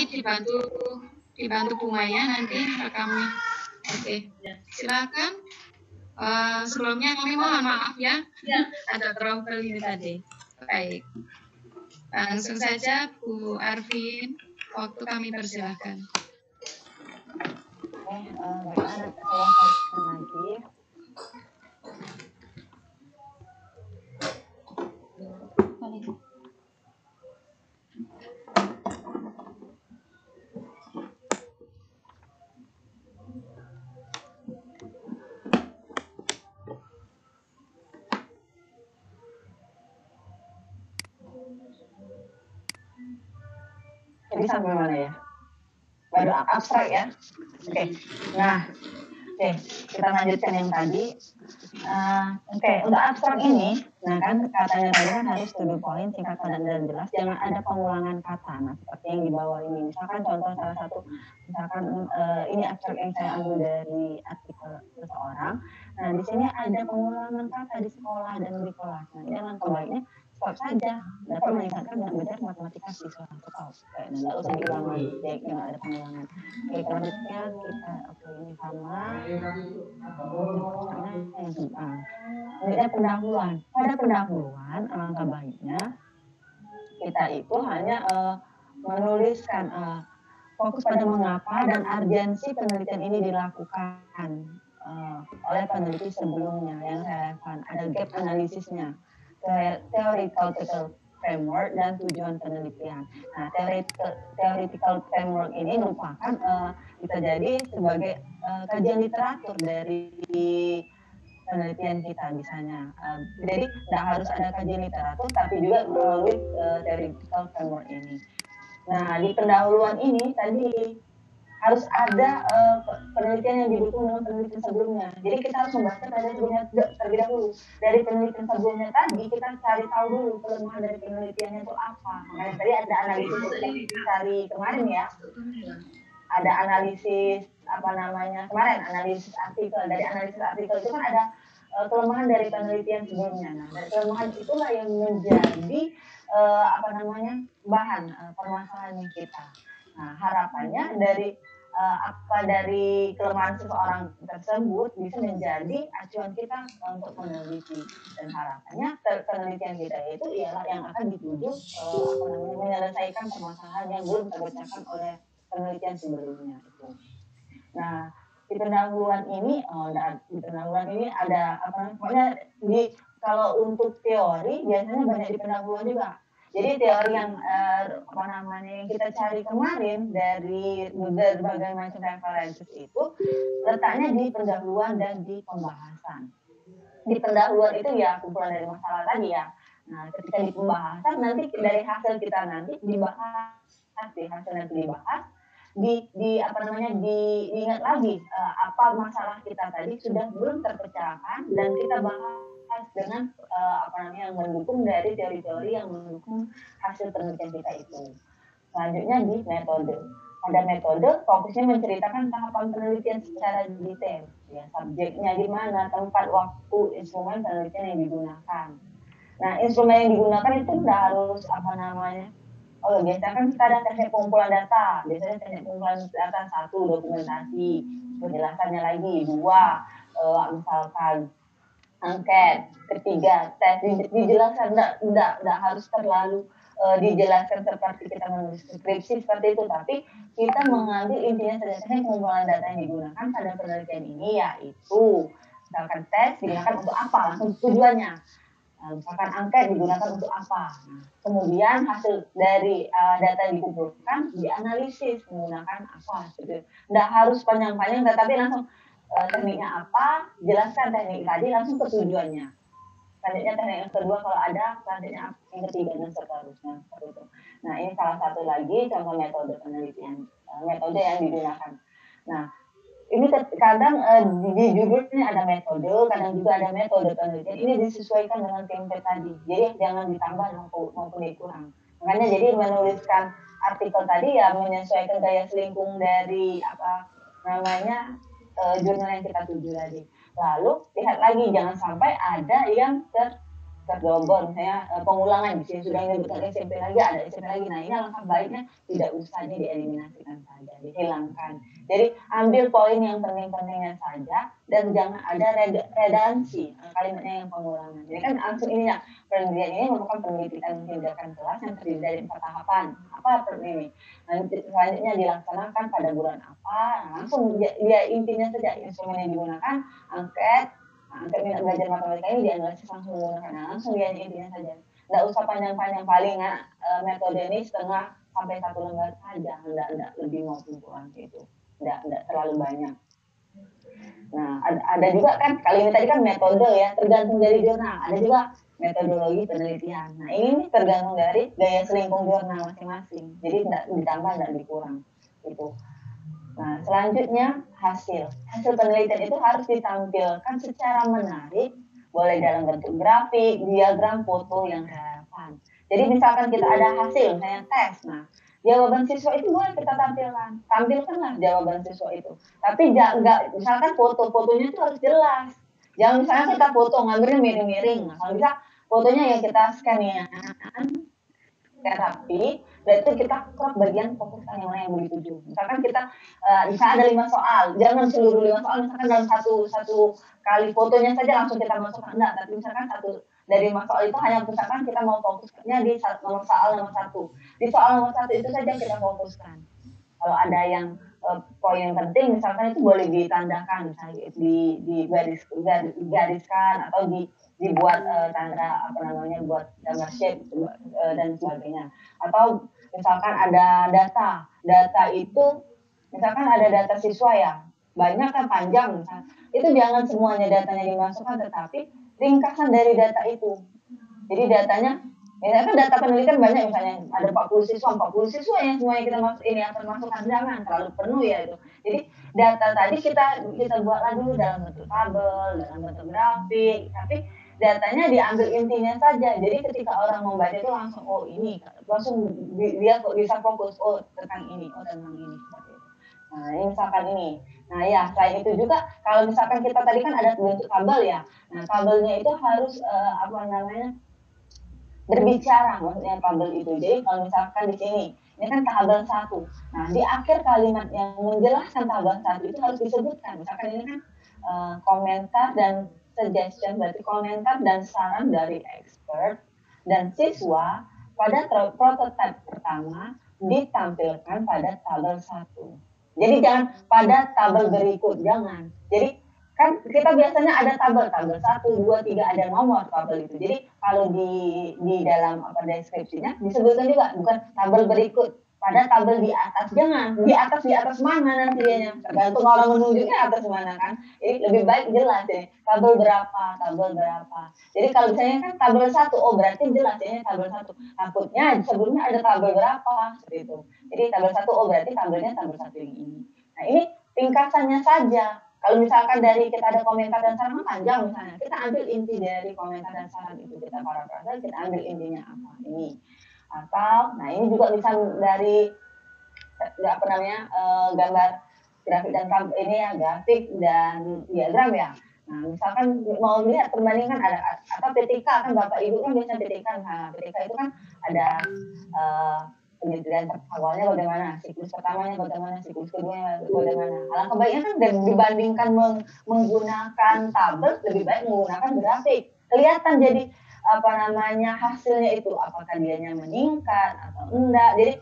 dibantu Bu Maya nanti rekamnya. Oke, silakan. Sebelumnya kami mohon maaf ya, ada trouble ini tadi. Baik, langsung saja Bu Arvin, waktu kami persilahkan. Baik, saya lanjutkan lagi. Jadi sampai mana ya? Baru abstrak ya? Oke. Nah, kita lanjutkan yang tadi. Untuk abstrak ini, nah kan katanya tadi kan harus to the point, singkat, padat, dan jelas. Jangan ada pengulangan kata. Nah, seperti yang di bawah ini. Misalkan contoh salah satu, misalkan ini abstrak yang saya ambil dari artikel seseorang. Nah, di sini ada pengulangan kata di sekolah dan di kelas. Nah, ini langkah baiknya stop saja, dapat meningkatkan minat belajar matematika siswa. Stop. Nggak usah diulang lagi, jangan ada pengulangan. Oke, selanjutnya kita ini sama. Selanjutnya pendahuluan. Pada pendahuluan, alangkah baiknya kita itu hanya menuliskan fokus pada mengapa dan urgensi penelitian ini dilakukan oleh peneliti sebelumnya yang relevan. Ada gap analisisnya, theoretical framework dan tujuan penelitian. Nah, theoretical framework ini merupakan bisa jadi sebagai kajian literatur dari penelitian kita misalnya. Jadi tidak harus ada kajian literatur, tapi juga melalui theoretical framework ini. Nah, di pendahuluan ini tadi harus ada penelitian yang didukung dengan penelitian sebelumnya. Jadi kita harus membaca penelitian sebelumnya terlebih dahulu. Dari penelitian sebelumnya tadi kita cari tahu dulu kelemahan dari penelitiannya itu apa. Makanya tadi ada analisis kita cari kemarin ya. Ada analisis kemarin analisis artikel. Dari analisis artikel itu kan ada kelemahan dari penelitian sebelumnya. Nah, dari kelemahan itulah yang menjadi bahan permasalahan kita. Nah, harapannya dari dari kelemahan seseorang tersebut bisa menjadi acuan kita untuk meneliti, dan harapannya penelitian kita itu ialah yang akan dituju menyelesaikan permasalahan yang belum terpecahkan oleh penelitian sebelumnya itu. Nah, di pendahuluan ini ada kalau untuk teori biasanya banyak di pendahuluan juga. Jadi teori yang yang kita cari kemarin dari berbagai macam referensi itu letaknya di pendahuluan dan di pembahasan. Di pendahuluan itu ya kumpulan dari masalah tadi ya. Nah, ketika di pembahasan nanti dari hasil kita nanti dibahas, diingat lagi apa masalah kita tadi sudah belum terpecahkan dan kita bahas dengan yang mendukung dari teori-teori yang mendukung hasil penelitian kita itu. Selanjutnya di metode. Pada metode fokusnya menceritakan tahapan penelitian secara detail, ya, subjeknya di mana, tempat, waktu, instrumen penelitian yang digunakan. Nah, instrumen yang digunakan itu tidak harus biasanya kan kita ada teknik pengumpulan data. Biasanya teknik pengumpulan data 1, dokumentasi, penjelasannya lagi 2, misalkan angket, 3, tes. Dijelaskan, tidak harus terlalu dijelaskan seperti kita menulis skripsi seperti itu, tapi kita mengambil intinya saja. Teknik pengumpulan data yang digunakan pada penelitian ini yaitu misalkan tes digunakan untuk apa, langsung tujuannya. Misalkan angket digunakan untuk apa. Nah, kemudian hasil dari data yang dikumpulkan dianalisis menggunakan apa. Tidak harus panjang-panjang, tetapi langsung tekniknya apa, jelaskan teknik tadi langsung ke tujuannya. Selanjutnya teknik yang kedua kalau ada, selanjutnya yang ketiga dan seterusnya. Nah, ini salah satu lagi contoh metode penelitian, metode yang digunakan. Nah, ini kadang di judulnya ada metode, kadang juga ada metode penelitian. Ini disesuaikan dengan template tadi. Jadi jangan ditambah maupun dikurang. Makanya jadi menuliskan artikel tadi ya menyesuaikan gaya selingkung dari jurnal yang kita tuju tadi. Lalu lihat lagi jangan sampai ada yang terdobol, misalnya pengulangan di sini sudah menyebutkan SMP lagi, ada SMP lagi. Nah, ini alangkah baiknya tidak usah dieliminasikan saja, dihilangkan. Jadi ambil poin yang penting-pentingnya saja dan jangan ada redundansi kalimatnya yang pengulangan. Jadi kan langsung ininya penelitian ini merupakan penelitian tindakan kelas yang terdiri dari 4 tahapan. Apa ini? Nanti selanjutnya dilaksanakan pada bulan apa? Nah, langsung dia intinya saja instrumen yang digunakan angket. Angket minat belajar matematika ini dianalisis langsung menggunakan langsung dia intinya saja. Nggak usah panjang-panjang, palingan metode ini setengah sampai 1 lembar saja, nggak lebih maupun kurang gitu. Nggak terlalu banyak. Nah, ada juga kan, kali ini tadi kan metode ya, tergantung dari jurnal. Ada juga metodologi penelitian. Nah, ini tergantung dari gaya selingkung jurnal masing-masing. Jadi tidak ditambah, tidak dikurang. Gitu. Nah, selanjutnya hasil penelitian itu harus ditampilkan secara menarik, boleh dalam bentuk grafik, diagram, foto yang relevan. Jadi misalkan kita ada hasil, misalnya tes, nah jawaban siswa itu boleh kita tampilkanlah jawaban siswa itu. Tapi nggak, misalkan fotonya itu harus jelas. Jangan misalnya kita foto ngambilnya miring-miring, kalau bisa fotonya ya kita scan ya, rapi, berarti kita crop bagian fokuskan yang mana yang mau dituju. Misalkan kita misalnya ada 5 soal, jangan seluruh 5 soal misalkan dalam satu kali fotonya saja langsung kita masukkan, enggak, tapi misalkan dari 5 soal itu hanya misalkan kita mau fokusnya di soal nomor 1. Di soal nomor 1 itu saja kita fokuskan. Kalau ada yang poin yang penting misalkan itu boleh ditandakan, misalnya digariskan atau dibuat tanda buat gambar shape dan sebagainya. Atau misalkan ada data itu misalkan ada data siswa ya banyak kan panjang, misalkan itu jangan semuanya datanya dimasukkan, tetapi ringkasan dari data itu. Jadi datanya kan data penelitian banyak, misalnya ada 40 siswa yang semuanya kita masukkan, jangan terlalu penuh ya itu. Jadi data tadi kita buatlah dulu dalam bentuk tabel, dalam bentuk grafik, tapi datanya diambil intinya saja. Jadi ketika orang membaca itu langsung ini, langsung dia bisa fokus tentang ini, tentang ini seperti itu. Nah, ini misalkan ini. Nah, ya selain itu juga kalau misalkan kita tadi kan ada bentuk tabel ya. Nah, tabelnya itu harus berbicara, maksudnya tabel itu. Jadi kalau misalkan di sini, ini kan tabel 1. Nah, di akhir kalimat yang menjelaskan tabel 1 itu harus disebutkan. Misalkan ini kan komentar dan suggestion, berarti komentar dan saran dari expert dan siswa pada prototipe pertama ditampilkan pada tabel 1. Jadi jangan pada tabel berikut, jangan. Jadi kan kita biasanya ada tabel 1, 2, 3 ada nomor tabel itu. Jadi kalau di dalam deskripsinya disebutkan juga bukan tabel berikut, pada tabel di atas, jangan di atas mana nanti dia, tergantung orang menunjuknya atas mana kan. Jadi lebih baik jelas ya, tabel berapa. Jadi kalau misalnya kan tabel 1, berarti jelas ya tabel 1. Takutnya sebelumnya ada tabel berapa seperti itu. Jadi tabel 1, berarti tabelnya tabel 1 yang ini. Nah, ini ringkasannya saja. Kalau misalkan dari kita ada komentar dan saran panjang misalnya, kita ambil inti dari komentar dan saran itu, kita parafrase, kita ambil intinya apa ini. Atau, nah ini juga bisa dari gambar grafik dan ini ya, grafik dan diagram ya. Nah, misalkan mau lihat perbandingan ada atau PTK kan Bapak Ibu kan biasa PTK. Nah, PTK itu kan ada penelitian awalnya bagaimana, siklus pertamanya bagaimana, siklus keduanya bagaimana. Alangkah baiknya kan dibandingkan menggunakan tabel, lebih baik menggunakan grafik. Kelihatan jadi hasilnya itu, apakah dianya meningkat atau enggak. Jadi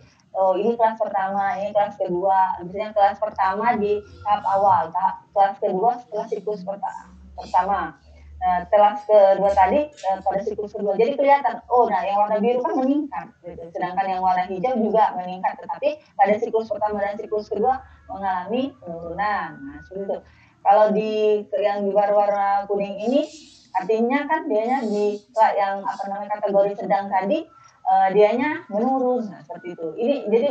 ini kelas pertama, ini kelas kedua. Misalnya kelas pertama di tahap awal, kelas kedua setelah siklus pertama. Nah, kelas kedua tadi pada siklus kedua. Jadi kelihatan, nah yang warna biru kan meningkat, gitu. Sedangkan yang warna hijau juga meningkat, tetapi pada siklus pertama dan siklus kedua mengalami penurunan. Nah, seperti itu. Kalau yang di warna kuning ini, artinya kan dianya di yang kategori sedang tadi, dianya menurun, nah, seperti itu. Ini jadi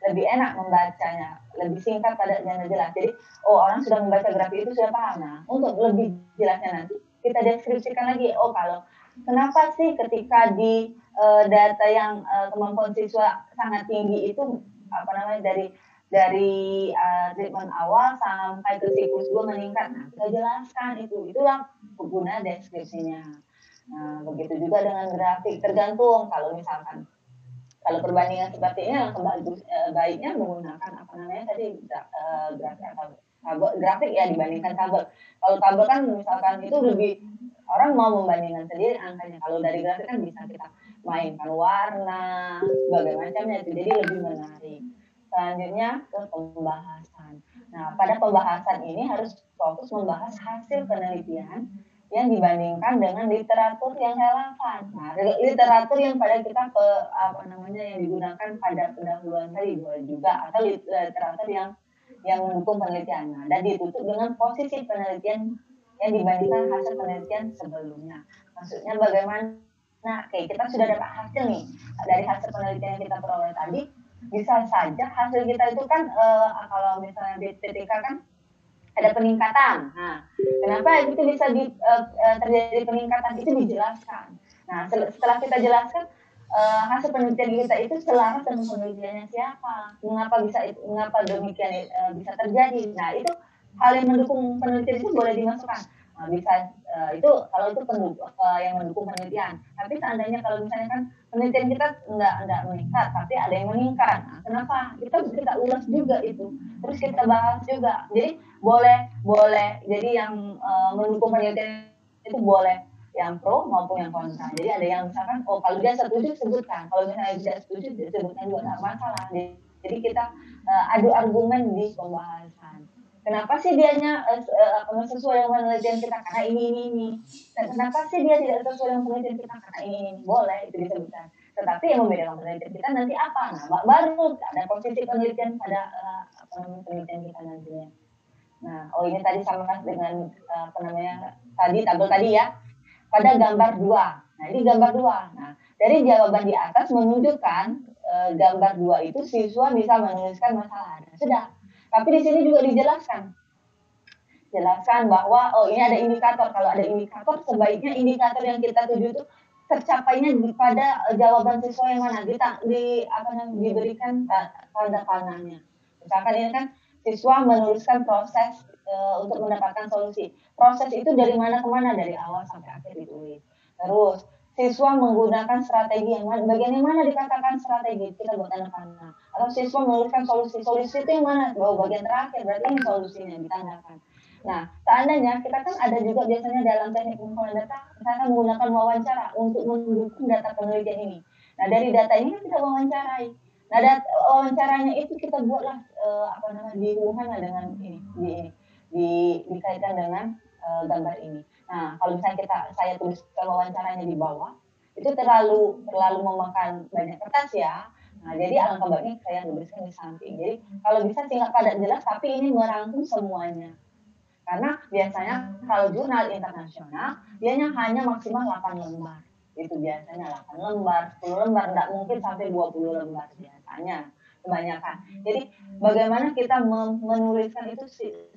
lebih enak membacanya, lebih singkat pada dan jelas. Jadi orang sudah membaca grafik itu sudah paham. Nah, untuk lebih jelasnya nanti kita deskripsikan lagi. Kalau kenapa sih ketika di data yang kemampuan siswa sangat tinggi itu dari treatment awal sampai ke siklus 2 meningkat. Nah, kita jelaskan itulah guna deskripsinya. Nah, begitu juga dengan grafik, tergantung kalau misalkan kalau perbandingan seperti ini langkah baiknya menggunakan apa namanya tadi grafik atau grafik ya dibandingkan tabel. Kalau tabel kan misalkan itu lebih orang mau membandingkan sendiri angkanya. Kalau dari grafik kan bisa kita mainkan warna, berbagai macamnya itu jadi lebih menarik. Selanjutnya ke pembahasan. Nah, pada pembahasan ini harus fokus membahas hasil penelitian yang dibandingkan dengan literatur yang relevan. Nah, literatur yang pada kita apa namanya yang digunakan pada pendahuluan tadi boleh juga atau literatur yang mendukung penelitian. Nah, dan ditutup dengan posisi penelitian yang dibandingkan hasil penelitian sebelumnya. Maksudnya bagaimana? Nah, oke, kita sudah dapat hasil nih dari hasil penelitian yang kita peroleh tadi. Bisa saja hasil kita itu kan kalau misalnya di TTK kan ada peningkatan. Nah, kenapa itu bisa terjadi peningkatan itu dijelaskan. Nah, setelah kita jelaskan hasil penelitian kita itu selaras dengan penelitiannya siapa, mengapa demikian bisa terjadi. Nah, itu hal yang mendukung penelitian itu boleh dimasukkan. Nah, bisa itu kalau itu yang mendukung penelitian. Tapi seandainya kalau misalnya kan penelitian kita enggak meningkat, tapi ada yang meningkat. Nah, kenapa? Kita ulas juga itu. Terus kita bahas juga. Jadi boleh jadi yang mendukung penelitian itu boleh yang pro maupun yang kontra. Jadi ada yang misalkan kalau dia setuju sebutkan, kalau misalnya tidak setuju sebutkan juga nggak masalah. Jadi kita adu argumen di pembahasan. Kenapa sih dianya sesuai dengan penelitian kita karena ini. Dan kenapa sih dia tidak sesuai dengan penelitian kita karena ini. Boleh itu disebutkan. Tetapi yang membedakan penelitian kita nanti apa? Nah, baru ada posisi penelitian pada penelitian kita nantinya. Nah, ini tadi sama dengan tadi tabel tadi ya. Pada gambar 2. Nah, ini gambar 2. Nah, dari jawaban di atas menunjukkan gambar 2 itu siswa bisa menuliskan masalah. Nah, sudah. Tapi di sini juga dijelaskan. Jelaskan bahwa ini ada indikator. Kalau ada indikator, sebaiknya indikator yang kita tuju itu tercapainya pada jawaban siswa yang mana diberikan tanda panahnya. Misalkan ini kan siswa menuliskan proses untuk mendapatkan solusi. Proses itu dari mana ke mana, dari awal sampai akhir ditulis. Terus siswa menggunakan strategi yang mana, bagian yang mana dikatakan strategi, kita buat tanda panah. Atau siswa menuliskan solusi itu yang mana, bagian terakhir, berarti ini solusinya ditandakan. Nah, seandainya kita kan ada juga biasanya dalam teknik pengumpulan data, misalkan menggunakan wawancara untuk mendukung data penelitian ini. Nah, dari data ini kita wawancarai. Nah, wawancaranya itu kita buatlah dihubungkan dengan dikaitkan dengan gambar ini. Nah, kalau misalnya saya tuliskan wawancaranya di bawah, itu terlalu memakan banyak kertas ya. Nah, jadi alangkah baiknya saya tuliskan di samping. Jadi kalau bisa singkat padat jelas, tapi ini merangkum semuanya. Karena biasanya kalau jurnal internasional, dianya hanya maksimal 8 lembar. Itu biasanya 8 lembar, 10 lembar, enggak mungkin sampai 20 lembar biasanya. Kebanyakan. Jadi bagaimana kita menuliskan itu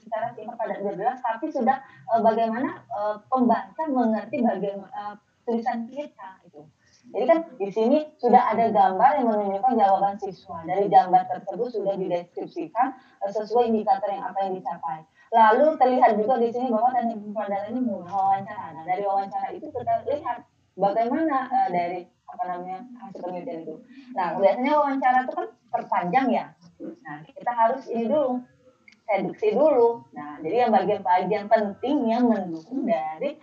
secara singkat padat jelas, tapi sudah bagaimana pembaca mengerti bagaimana tulisan kita itu. Jadi kan di sini sudah ada gambar yang menunjukkan jawaban siswa. Dari gambar tersebut sudah dideskripsikan sesuai indikator yang apa yang dicapai. Lalu terlihat juga di sini bahwa teknik pengumpulan data ini menggunakan wawancara. Nah, dari wawancara itu kita lihat bagaimana dari hasil penelitian itu. Nah, biasanya wawancara itu kan terpanjang ya. Nah, kita harus ini dulu, reduksi dulu. Nah, jadi yang bagian penting yang mendukung dari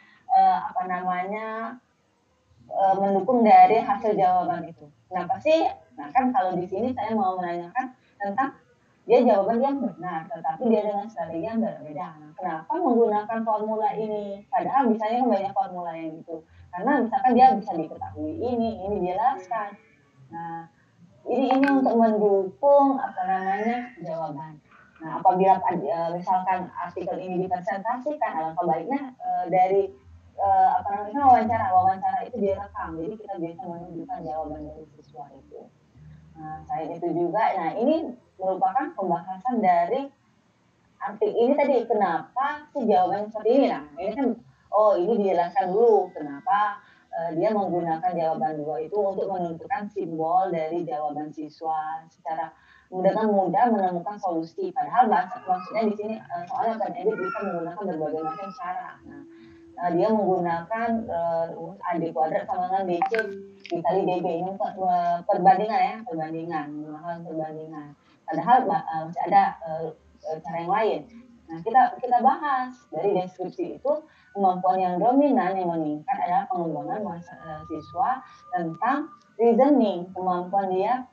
mendukung dari hasil jawaban itu. Kenapa sih? Nah, kan kalau di sini saya mau menanyakan tentang dia jawaban yang benar, tetapi dia dengan strategi yang berbeda. Nah, kenapa menggunakan formula ini? Padahal misalnya banyak formula yang itu. Karena misalkan dia bisa diketahui ini dijelaskan. Nah, ini untuk mendukung jawaban. Nah, apabila misalkan artikel ini dipresentasikan, alangkah baiknya dari wawancara itu direkam. Jadi kita bisa menunjukkan jawaban dari siswa itu. Nah, selain itu juga, nah ini merupakan pembahasan dari artikel ini tadi, kenapa sih jawabannya seperti ini. Nah, ini kan, ini dijelaskan dulu kenapa dia menggunakan jawaban 2 itu untuk menentukan simbol dari jawaban siswa secara dengan mudah menemukan solusi. Padahal maksudnya di sini soalnya Open Edit bisa menggunakan berbagai macam cara. Nah, dia menggunakan rumus A D kuadrat sama dengan BC dikali DB. Ini perbandingan menggunakan perbandingan. Padahal masih ada cara yang lain. Nah, kita bahas dari deskripsi itu, kemampuan yang dominan yang meningkat adalah pengembangan siswa tentang reasoning, kemampuan dia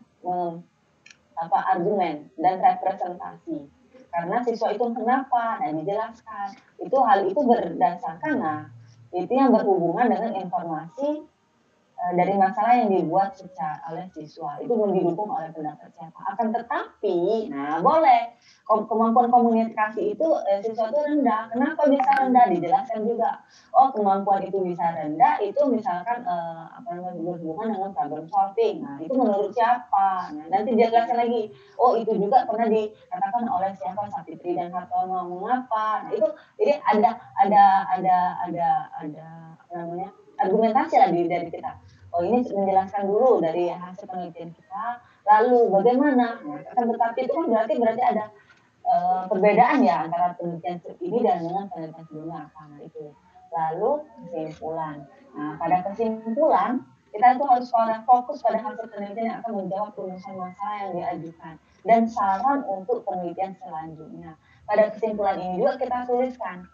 argumen dan representasi. Karena siswa itu kenapa dan dijelaskan. Hal itu berdasarkan itu yang berhubungan dengan informasi dari masalah yang dibuat oleh siswa, itu didukung oleh pendapat siapa. Akan tetapi, boleh kemampuan komunikasi itu siswa itu rendah. Kenapa bisa rendah? Dijelaskan juga. Oh, kemampuan itu bisa rendah, itu misalkan berhubungan dengan problem solving. Nah, itu menurut siapa? Nah, nanti dijelaskan lagi. Oh, itu juga pernah dikatakan oleh siapa, Sapitri dan Hartono. Mengapa? Nah, itu jadi ada argumentasi lagi dari kita. Oh, ini menjelaskan dulu dari hasil penelitian kita, lalu bagaimana? Nah, tetapi itu kan berarti ada perbedaan ya antara penelitian ini dan dengan penelitian sebelumnya apa. Nah, itu. Lalu kesimpulan. Nah, pada kesimpulan kita itu harus fokus pada hasil penelitian yang akan menjawab rumusan masalah yang diajukan dan saran untuk penelitian selanjutnya. Pada kesimpulan ini juga kita tuliskan.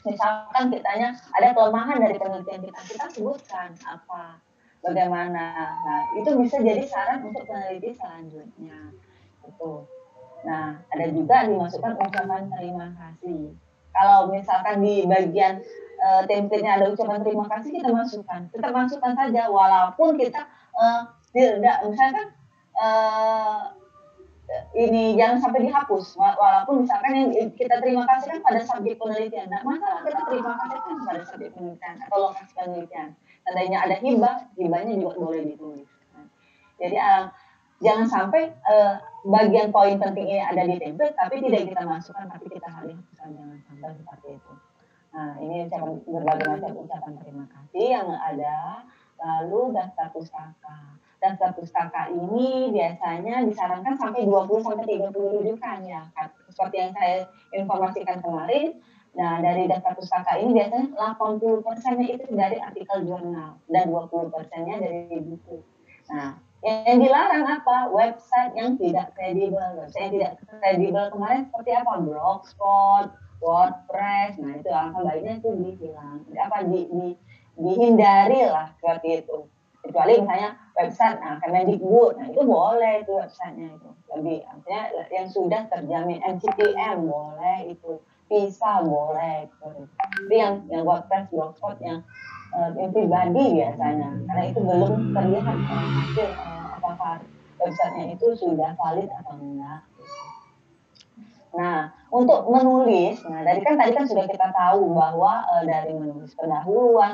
Misalkan kitanya ada kelemahan dari penelitian kita sebutkan apa, bagaimana. Nah, itu bisa jadi saran untuk peneliti selanjutnya. Itu. Nah, ada juga dimasukkan ucapan terima kasih. Kalau misalkan di bagian template-nya ada ucapan terima kasih, kita masukkan. Tetap masukkan saja, walaupun kita tidak, misalkan ini jangan sampai dihapus, walaupun misalkan yang kita terima kasih kan pada subjek penelitian. Nah, masalah kita terima kasih kan pada subjek penelitian atau lokasi penelitian. Tandanya ada hibahnya juga boleh ditulis. Jadi jangan sampai bagian poin penting ini ada di template tapi tidak kita masukkan, tapi kita harus hapuskan, jangan sampai seperti itu. Nah, ini berbagai macam ucapan terima kasih yang ada. Lalu daftar pustaka. Daftar pustaka ini biasanya disarankan sampai 20-30 rujukan ya. Seperti yang saya informasikan kemarin. Nah, dari daftar pustaka ini biasanya 80%-nya itu dari artikel jurnal dan 20%-nya dari buku. Nah, yang dilarang apa? Website yang tidak kredibel. Website yang tidak kredibel kemarin seperti apa? Blogspot, WordPress. Nah, itu alangkah baiknya itu dihilang. Dihindari lah seperti itu. Kecuali misalnya website, Kemendikbud, nah itu boleh itu websitenya itu. Lebih artinya yang sudah terjamin, NCTM boleh itu, PISA boleh itu. Tapi yang WordPress, Blogspot yang pribadi biasanya, karena itu belum terlihat hasil apakah websitenya itu sudah valid atau enggak. Nah, untuk menulis, tadi kan sudah kita tahu bahwa dari menulis pendahuluan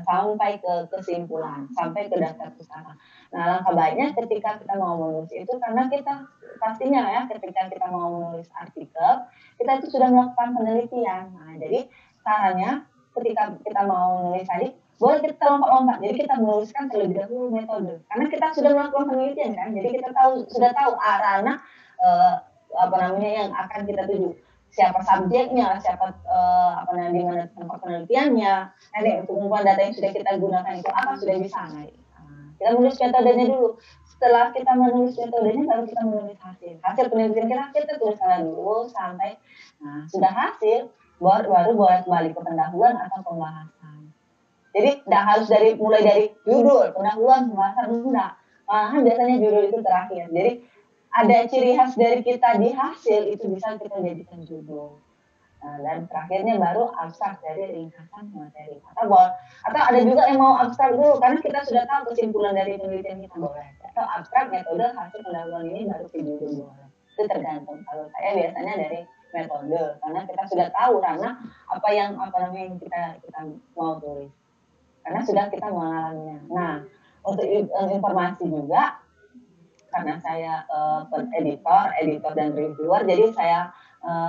sampai ke kesimpulan, sampai ke daftar pustaka. Nah, langkah baiknya ketika kita mau menulis itu, karena kita pastinya ya ketika kita mau menulis artikel, kita itu sudah melakukan penelitian. Nah, jadi sarannya ketika kita mau menulis tadi, boleh kita lompat-lompat. Jadi kita menuliskan terlebih dahulu metode, karena kita sudah melakukan penelitian kan. Jadi kita sudah tahu arahnya yang akan kita tuju, siapa subjeknya, siapa di mana tempat penelitiannya, kumpulan data yang sudah kita gunakan itu apa, sudah bisa. Kita menulis metodenya dulu. Setelah kita menulis metodenya, baru kita menulis hasil penelitian kita tuliskan dulu sampai sudah hasil, baru boleh kembali ke pendahuluan atau pembahasan. Jadi tidak harus mulai dari judul, pendahuluan, pembahasan, enggak. Malahan biasanya judul itu terakhir. Jadi ada ciri khas dari kita di hasil itu bisa kita jadikan judul. Dan terakhirnya baru abstrak dari ringkasan materi. Atau ada juga yang mau abstrak dulu karena kita sudah tahu kesimpulan dari penelitian kita, boleh. Atau abstrak metode hasil pendahuluan ini baru ke judul, boleh. Itu tergantung. Kalau saya biasanya dari metode karena kita sudah tahu karena apa yang kita mau tulis. Karena sudah kita mengalaminya. Nah, untuk informasi juga, karena saya editor dan reviewer, jadi saya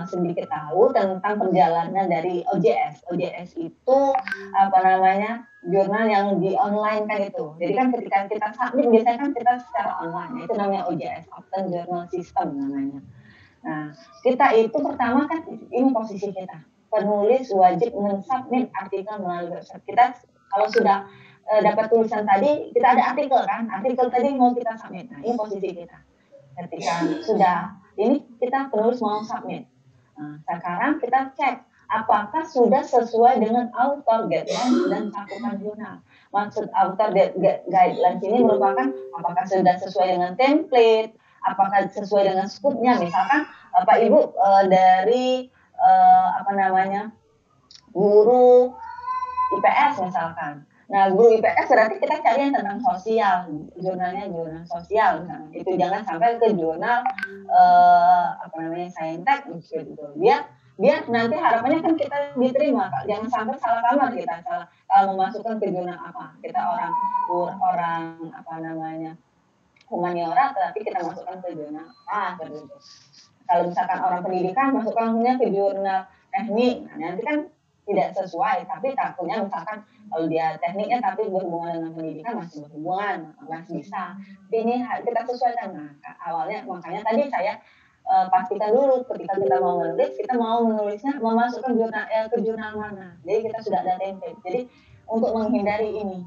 sedikit tahu tentang perjalanan dari OJS. OJS itu jurnal yang di online kan itu. Jadi kan ketika kita submit biasanya kan kita secara online, itu namanya OJS, Open Journal System namanya. Nah, kita itu pertama kan ini posisi kita. penulis wajib mensubmit artikel melalui website. Kita kalau sudah dapat tulisan tadi, kita ada artikel kan, artikel tadi mau kita submit. Nah, ini posisi kita. Ketika sudah, ini kita penulis mau submit. Nah, sekarang kita cek apakah sudah sesuai dengan author guidelines dan cakupan jurnal. Maksud author guidelines ini merupakan apakah sudah sesuai dengan template, apakah sesuai dengan scope-nya. Misalkan Bapak Ibu dari guru IPS misalkan. Nah, guru IPS berarti kita cari yang tentang sosial, jurnalnya jurnal sosial. Nah, itu jangan sampai ke jurnal saintek gitu. Biar nanti harapannya kan kita diterima, jangan sampai salah kamar kita, salah kalau memasukkan ke jurnal apa. Kita orang humaniora, tapi kita masukkan ke jurnal gitu. Kalau misalkan orang pendidikan masukkannya ke jurnal teknik, nah, nanti kan tidak sesuai, tapi takutnya misalkan kalau dia tekniknya tapi berhubungan dengan pendidikan masih berhubungan, masih bisa. Tapi ini kita sesuaikan. Nah, awalnya makanya tadi saya pastikan dulu ketika kita mau menulis, kita mau menulisnya memasukkan ke jurnal mana. Jadi kita sudah ada template. Jadi untuk menghindari ini.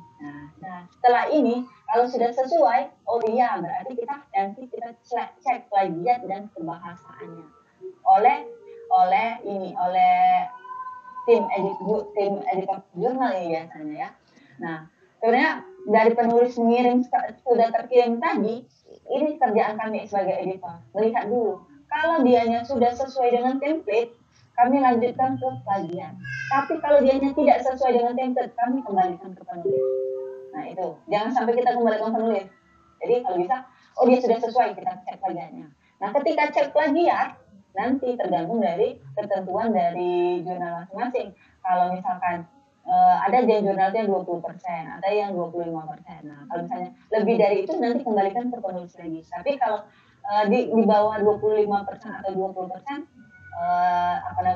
Nah, setelah ini kalau sudah sesuai, oh iya berarti nanti kita cek plagiat dan kebahasaannya oleh tim editor jurnal ini biasanya ya. Nah, sebenarnya dari penulis mengirim sudah terkirim tadi, ini kerjaan kami sebagai editor. Melihat dulu, kalau dianya sudah sesuai dengan template, kami lanjutkan ke plagiat. Tapi kalau dianya tidak sesuai dengan template, kami kembalikan ke penulis. Nah itu, jangan sampai kita kembalikan penulis. Jadi kalau bisa, oh dia sudah sesuai, kita cek plagiatnya. Nah ketika cek plagiat, nanti tergantung dari ketentuan dari jurnal masing-masing. Kalau misalkan ada yang jurnalnya 20%, ada yang 25%. Nah, kalau misalnya lebih dari itu nanti kembalikan ke penulis lagi. Tapi kalau di bawah 25% atau 20%,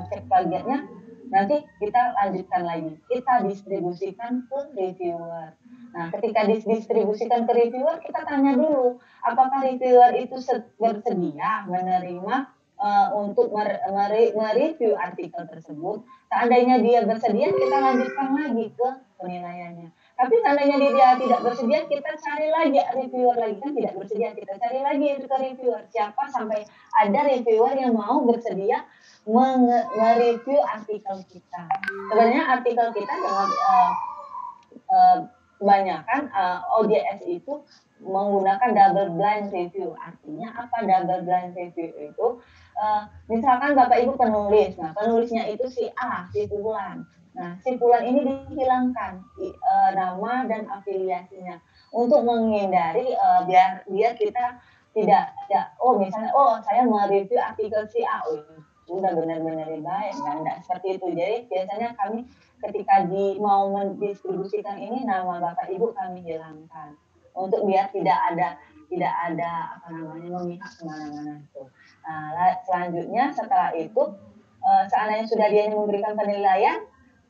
cek plagiatnya, nanti kita lanjutkan lagi. Kita distribusikan ke reviewer. Nah, ketika didistribusikan ke reviewer, kita tanya dulu, apakah reviewer itu bersedia menerima untuk mereview artikel tersebut. Seandainya dia bersedia, kita lanjutkan lagi ke penilaiannya. Tapi seandainya dia tidak bersedia, kita cari lagi reviewer lagi. Kan tidak bersedia, kita cari lagi ke reviewer. Siapa sampai ada reviewer yang mau bersedia mereview artikel kita. Sebenarnya artikel kita dengan kebanyakan ODS itu menggunakan double blind review. Artinya apa double blind review itu? Misalkan Bapak Ibu penulis, nah penulisnya itu si A, si Fulan. Nah, si Fulan ini dihilangkan nama dan afiliasinya untuk menghindari biar kita tidak misalnya saya mereview artikel si A, udah benar-benar baik, enggak seperti itu. Jadi biasanya kami ketika mau mendistribusikan ini nama Bapak Ibu kami hilangkan untuk biar tidak ada memihak kemana-mana itu. Nah, selanjutnya setelah itu seandainya sudah dia memberikan penilaian,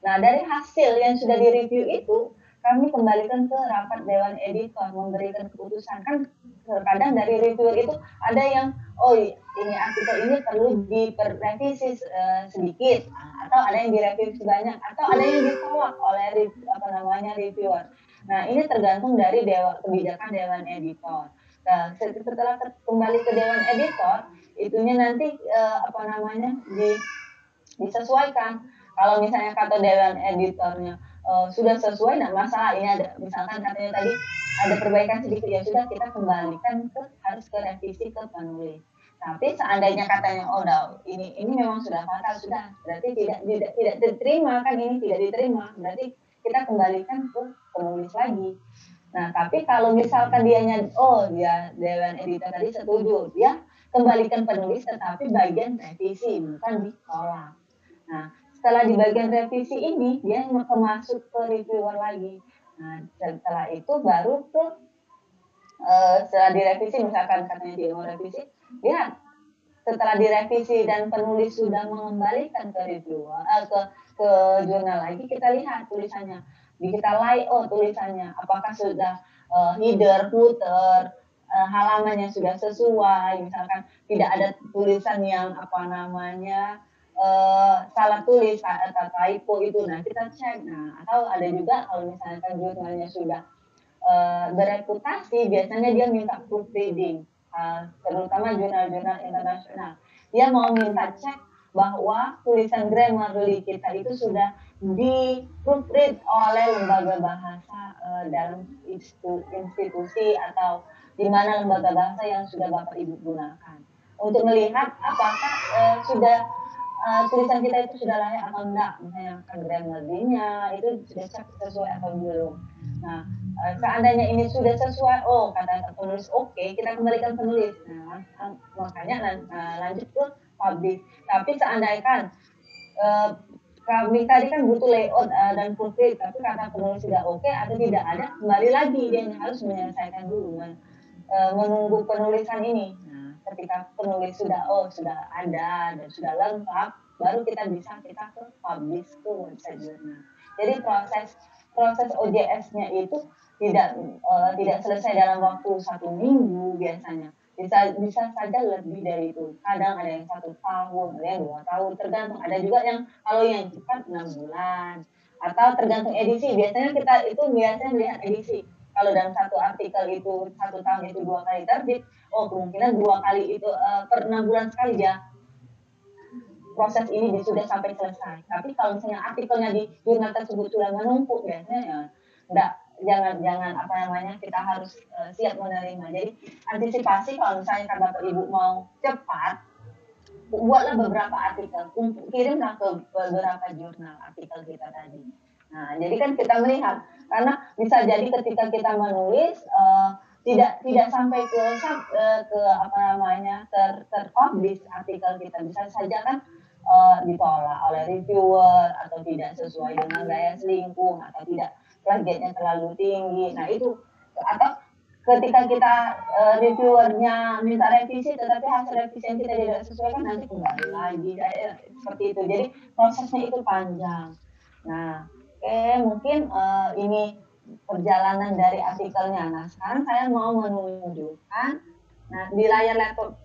nah dari hasil yang sudah direview itu kami kembalikan ke rapat dewan editor memberikan keputusan. Kan terkadang dari reviewer itu ada yang ini artikel ini perlu direvisi sedikit, atau ada yang direvisi banyak, atau ada yang ditolak oleh reviewer. Nah, ini tergantung dari kebijakan dewan editor. Nah, setelah kembali ke dewan editor, itunya nanti disesuaikan. Kalau misalnya kata dewan editornya sudah sesuai, nah masalah ini ada, misalkan katanya tadi ada perbaikan sedikit, ya sudah kita kembalikan harus ke revisi ke penulis. Tapi seandainya katanya ini memang sudah fatal, sudah berarti tidak diterima, kan ini tidak diterima, berarti kita kembalikan ke penulis lagi. Nah, tapi kalau misalkan dia dewan editor tadi setuju, dia kembalikan penulis tetapi bagian revisi, bukan ditolak. Nah, setelah di bagian revisi ini, dia masuk ke reviewer lagi. Nah, setelah itu baru setelah direvisi, misalkan katanya dia mau revisi, dia setelah direvisi dan penulis sudah mengembalikan ke reviewer, ke jurnal lagi, kita lihat tulisannya. Kita layout tulisannya, apakah sudah header, footer, halamannya sudah sesuai, misalkan tidak ada tulisan yang salah tulis atau typo itu, nah kita cek. Nah, atau ada juga kalau misalkan jurnalnya sudah bereputasi, biasanya dia minta proofreading, terutama jurnal-jurnal internasional. Dia mau minta cek bahwa tulisan Grammarly kita itu sudah di proofread oleh lembaga bahasa dalam institusi atau di mana lembaga bahasa yang sudah Bapak Ibu gunakan. Untuk melihat apakah sudah tulisan kita itu sudah layak atau enggak, misalnya kan Grammarly-nya itu sudah sesuai atau belum. Nah, seandainya ini sudah sesuai, oh kata penulis oke, kita kembalikan penulis. Nah, makanya lanjut ke publish. Tapi seandainya kami tadi kan butuh layout dan proofread, tapi kata penulis sudah oke atau tidak ada, kembali lagi dia harus menyelesaikan dulu, menunggu penulisan ini. Nah, ketika penulis sudah ada dan sudah lengkap, baru kita ke publish ke website jurnal. Jadi proses OJS-nya itu tidak selesai dalam waktu 1 minggu biasanya. Bisa saja lebih dari itu. Kadang ada yang 1 tahun, ada yang 2 tahun, tergantung. Ada juga yang kalau yang cepat 6 bulan, atau tergantung edisi. Biasanya kita itu biasanya lihat edisi. Kalau dalam satu artikel itu 1 tahun itu 2 kali terbit, kemungkinan 2 kali itu per 6 bulan sekali ya proses ini sudah sampai selesai. Tapi kalau misalnya artikelnya di jurnal tersebut sudah menumpuk, biasanya ya enggak, jangan apa namanya, kita harus siap menerima. Jadi antisipasi kalau misalnya kan Bapak Ibu mau cepat, buatlah beberapa artikel, kirimlah ke beberapa jurnal artikel kita tadi. Nah, jadi kan kita melihat, karena bisa jadi ketika kita menulis tidak sampai ke apa namanya terpublish artikel kita, bisa saja kan ditolak oleh reviewer atau tidak sesuai dengan gaya selingkuh atau tidak plagiatnya terlalu tinggi. Nah itu, atau ketika kita reviewernya minta revisi tetapi hasil revisi yang kita tidak sesuai, kan nanti kembali lagi seperti itu. Jadi prosesnya itu panjang. Nah, mungkin ini perjalanan dari artikelnya. Nah, sekarang saya mau menunjukkan, nah di layar laptop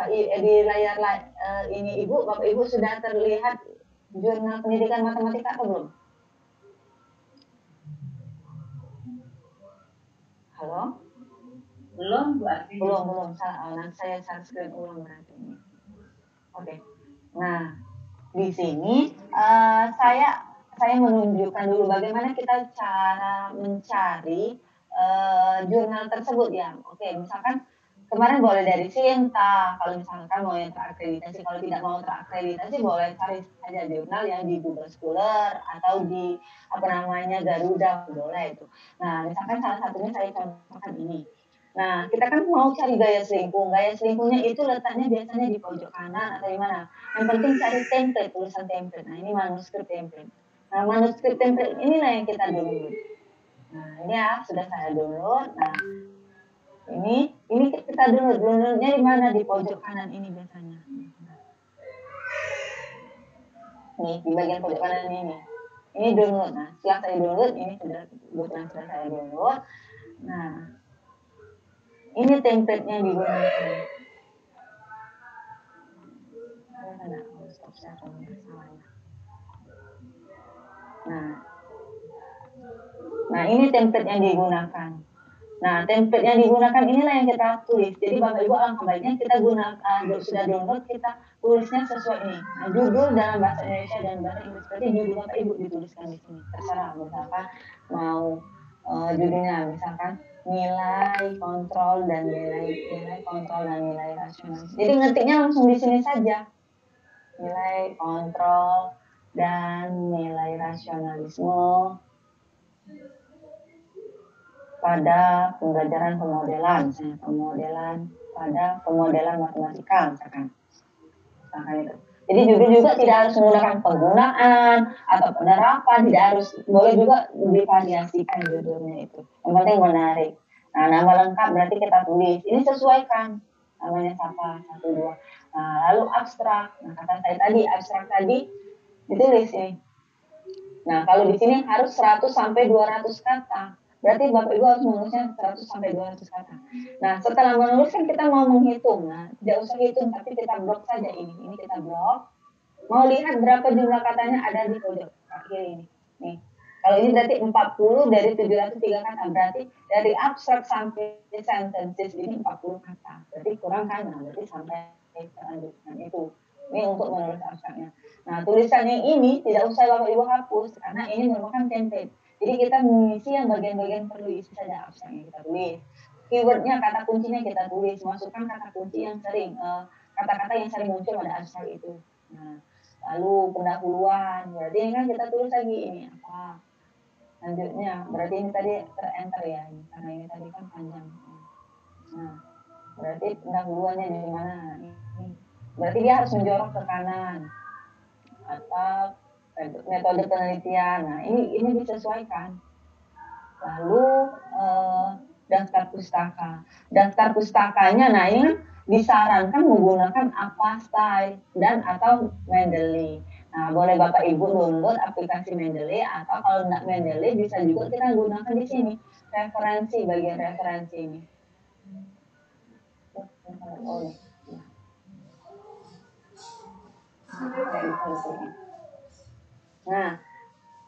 di layar ini Bapak Ibu sudah terlihat jurnal pendidikan matematika atau belum? Halo? Belum, Bu Arti. Belum. Nanti saya share screen ulang berarti ini. Oke. Nah, di sini saya menunjukkan dulu bagaimana kita cara mencari jurnal tersebut ya. Oke, misalkan kemarin boleh dari Sinta, kalau misalkan mau yang terakreditasi, kalau tidak mau terakreditasi boleh cari saja jurnal yang di Google Scholar atau di apa namanya Garuda, boleh itu. Nah, misalkan salah satunya saya contohkan ini. Nah, kita kan mau cari gaya selingkuh. Gaya selingkuhnya itu letaknya biasanya di pojok kanan atau di mana. Yang penting cari template, tulisan template. Nah, ini manuskrip template. Nah, manuskrip template inilah yang kita download. Nah, ini ya sudah saya download. Nah, ini kita downloadnya di mana? Di pojok kanan ini biasanya. Nih, di bagian pojok kanan ini. Ini download. Nah, setelah saya download, ini sudah saya download. Nah, ini template-nya digunakan. Nah, ini template yang digunakan. Nah, template yang digunakan inilah yang kita tulis. Jadi Bapak Ibu alangkah baiknya kita gunakan, sudah download, kita tulisnya sesuai ini. Nah, judul dalam bahasa Indonesia dan bahasa Inggris, berarti judul Bapak Ibu dituliskan di sini. Terserah, misalkan mau judulnya misalkan nilai kontrol dan nilai rasional. Jadi ngetiknya langsung di sini saja. Nilai kontrol dan nilai rasionalisme pada pembelajaran pemodelan, misalnya pemodelan matematika, misalkan itu. Jadi judul juga tidak harus menggunakan penggunaan atau penerapan, tidak harus, boleh juga divariasikan judulnya itu. Yang penting menarik. Nah, nama lengkap berarti kita tulis. Ini sesuaikan namanya siapa, 1, 2. Nah, lalu abstrak. Nah, kata saya tadi abstrak tadi ditulis ini. Nah, kalau di sini harus 100 sampai 200 kata. Berarti Bapak Ibu harus menulisnya 100 sampai 200 kata. Nah, setelah menulis kan kita mau menghitung. Nah, tidak usah hitung, tapi kita blok saja ini. Ini kita blok. Mau lihat berapa jumlah katanya ada di pojok kiri ini. Nih. Kalau ini berarti 40 dari 703 kata. Berarti dari abstrak sampai sentences ini 40 kata. Berarti kurang kan? Nah, berarti sampai kelanjutan itu. Ini untuk menulis abstraknya. Nah, tulisan yang ini tidak usah Bapak Ibu hapus karena ini merupakan template. Jadi kita mengisi yang bagian-bagian perlu isi saja abstraknya kita tulis. Keywordnya, kata kuncinya kita tulis. Masukkan kata kunci yang sering, kata-kata yang sering muncul pada abstrak itu. Nah, lalu pendahuluan. Berarti ini kan kita tulis lagi ini apa. Selanjutnya, berarti ini tadi ter-enter ya, karena ini tadi kan panjang. Nah, berarti pendahuluannya di mana? Ini. Berarti dia harus menjorok ke kanan atau metode penelitian. Nah, ini disesuaikan. Lalu daftar pustaka. Daftar pustakanya, nah ini disarankan menggunakan apa style dan atau Mendeley. Nah, boleh Bapak Ibu download aplikasi Mendeley atau kalau nggak Mendeley bisa juga kita gunakan di sini referensi, bagian referensi ini. Oh, nah,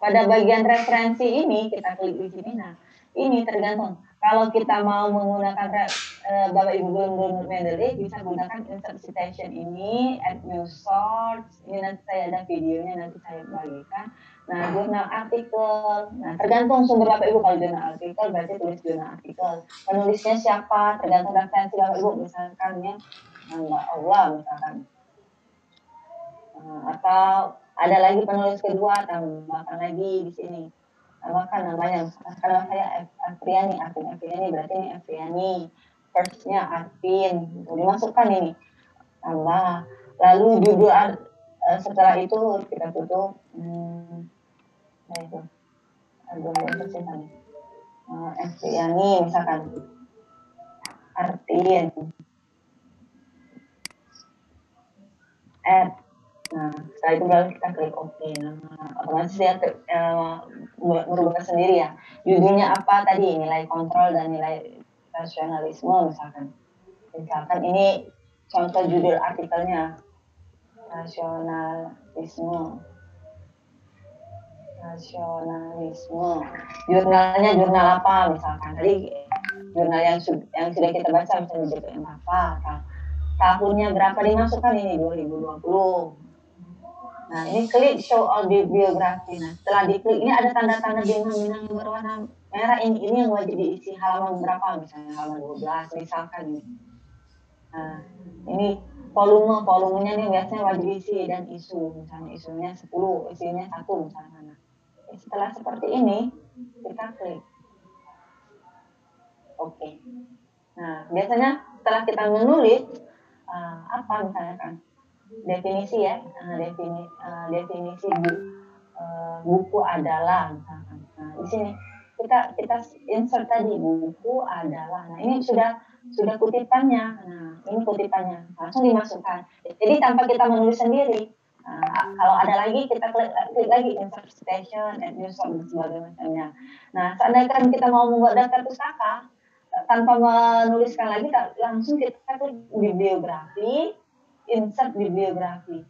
pada bagian referensi ini kita klik di sini. Nah, ini tergantung. Kalau kita mau menggunakan Bapak Ibu belum download Mendeley, bisa gunakan insert citation ini, add new source. Ini nanti saya ada videonya, nanti saya bagikan. Nah, jurnal artikel. Nah, tergantung sumber Bapak Ibu. Kalau jurnal artikel berarti tulis jurnal artikel. Penulisnya siapa? Tergantung referensi Bapak Ibu. Misalkan ya, Mbak Allah misalkan. Atau ada lagi penulis kedua, tambahkan lagi di sini. Tambahkan namanya. Kalau saya Afriani berarti ini Afriani. Firstnya Arvin, dimasukkan ini. Tambah. Lalu judul setelah itu kita tutup. Nah itu. Afriani misalkan. Arvin. Nah, setelah itu baru kita klik OK. Nah, otomatis dia merubah sendiri ya. Judulnya apa tadi? Nilai kontrol dan nilai rasionalisme misalkan. Misalkan ini contoh judul artikelnya. Rasionalisme. Jurnalnya jurnal apa misalkan. Tadi jurnal yang sudah kita baca misalnya jurnal apa. Tahunnya berapa dimasukkan ini 2020. Nah, ini klik show all bibliografi. Nah, setelah diklik ini ada tanda-tanda bintang-bintang yang berwarna merah. Ini yang wajib diisi halaman berapa, misalnya halaman 12, misalkan ini. Nah, ini volumenya nih biasanya wajib diisi dan isu. Misalnya isunya 10, isinya 1 misalnya. Nah, setelah seperti ini, kita klik. Oke. Nah, biasanya setelah kita menulis, apa misalnya kan? Definisi ya, definisi buku adalah misalkan. Nah, di sini kita insert tadi buku adalah. Nah, ini sudah kutipannya. Nah, ini kutipannya langsung dimasukkan. Jadi tanpa kita menulis sendiri. Nah, kalau ada lagi kita klik lagi insert citation, add new source dan sebagainya. Nah, seandainya kita mau membuat daftar pustaka tanpa menuliskan lagi, langsung kita klik bibliografi. Insert bibliografi.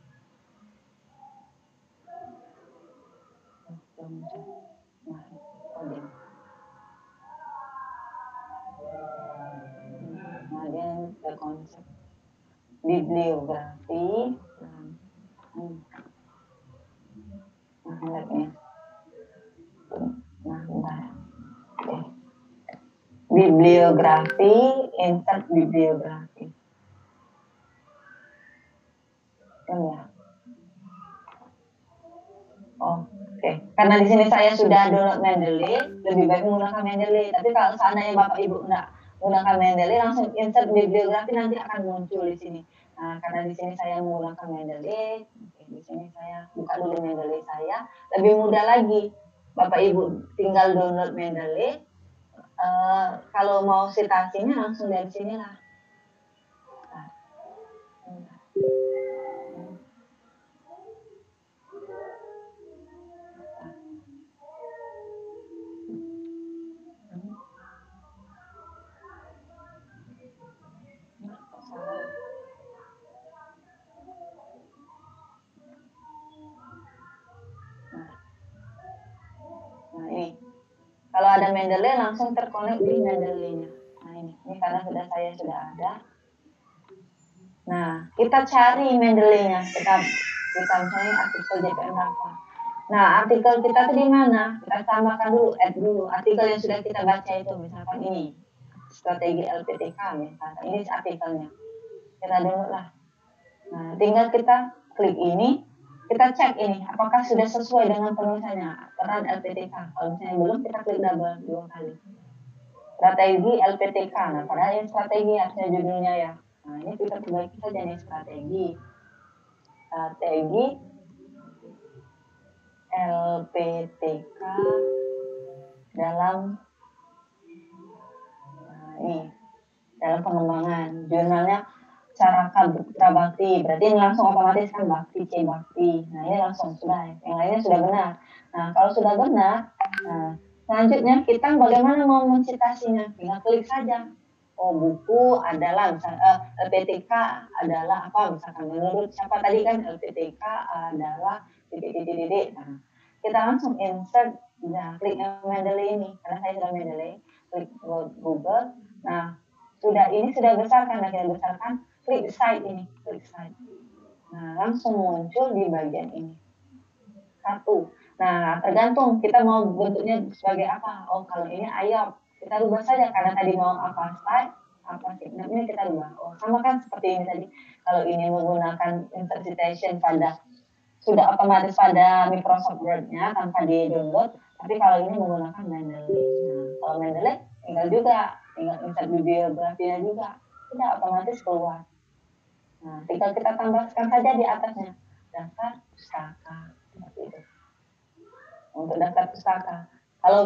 Kemudian ke konsep bibliografi. Bibliografi, insert bibliografi. Ya. Oke. Karena di sini saya sudah download Mendeley, lebih baik menggunakan Mendeley. Tapi kalau seandainya Bapak Ibu enggak menggunakan Mendeley, langsung insert bibliografi nanti akan muncul di sini. Nah, karena di sini saya menggunakan Mendeley, di sini saya buka dulu Mendeley saya. Lebih mudah lagi, Bapak Ibu tinggal download Mendeley. Kalau mau citasinya langsung dari sinilah. ada Mendeley langsung terkonek di Mendeley-nya. Nah ini karena saya sudah ada. Nah kita cari Mendeley-nya, kita misalnya artikel JPM Rafa. Nah artikel kita tuh di mana? Kita tambahkan dulu, add dulu artikel yang sudah kita baca itu, misalkan ini strategi LPTK misalkan, ini artikelnya. Kita download lah. Nah tinggal kita klik ini. Kita cek ini, apakah sudah sesuai dengan penulisannya, peran LPTK. Kalau misalnya belum, kita klik double 2 kali. Strategi LPTK, nah padahal yang strategi harusnya judulnya ya. Nah ini kita perbaiki saja nih strategi. Strategi LPTK dalam dalam pengembangan. Jurnalnya Caraka Putra Bakti, berarti ini langsung otomatis kan Bakti C Bakti. Nah ini langsung sudah, yang lainnya sudah benar. Nah kalau sudah benar, nah, selanjutnya kita bagaimana mau mencitasinya? Tinggal klik saja. Oh buku adalah misalnya LPTK adalah apa misalkan menurut siapa tadi kan LPTK adalah titik. Nah kita langsung insert, nah klik Mendeley ini karena saya sudah Mendeley, klik Google. Nah ini sudah besar kan, kita besarkan. Klik site ini, klik site. Nah, langsung muncul di bagian ini. 1. Nah, tergantung kita mau bentuknya sebagai apa. Oh, kalau ini IOP, kita rubah saja karena tadi mau apa style, apa signal ini kita rubah. Oh, sama kan seperti ini tadi. Kalau ini menggunakan insert citation sudah otomatis pada Microsoft Word-nya tanpa di-download, tapi kalau ini menggunakan Mendeley. Nah, kalau Mendeley tinggal insert bibliografinya juga. Sudah otomatis keluar. Nah, tinggal kita tambahkan saja di atasnya daftar pustaka seperti itu. Untuk daftar pustaka, kalau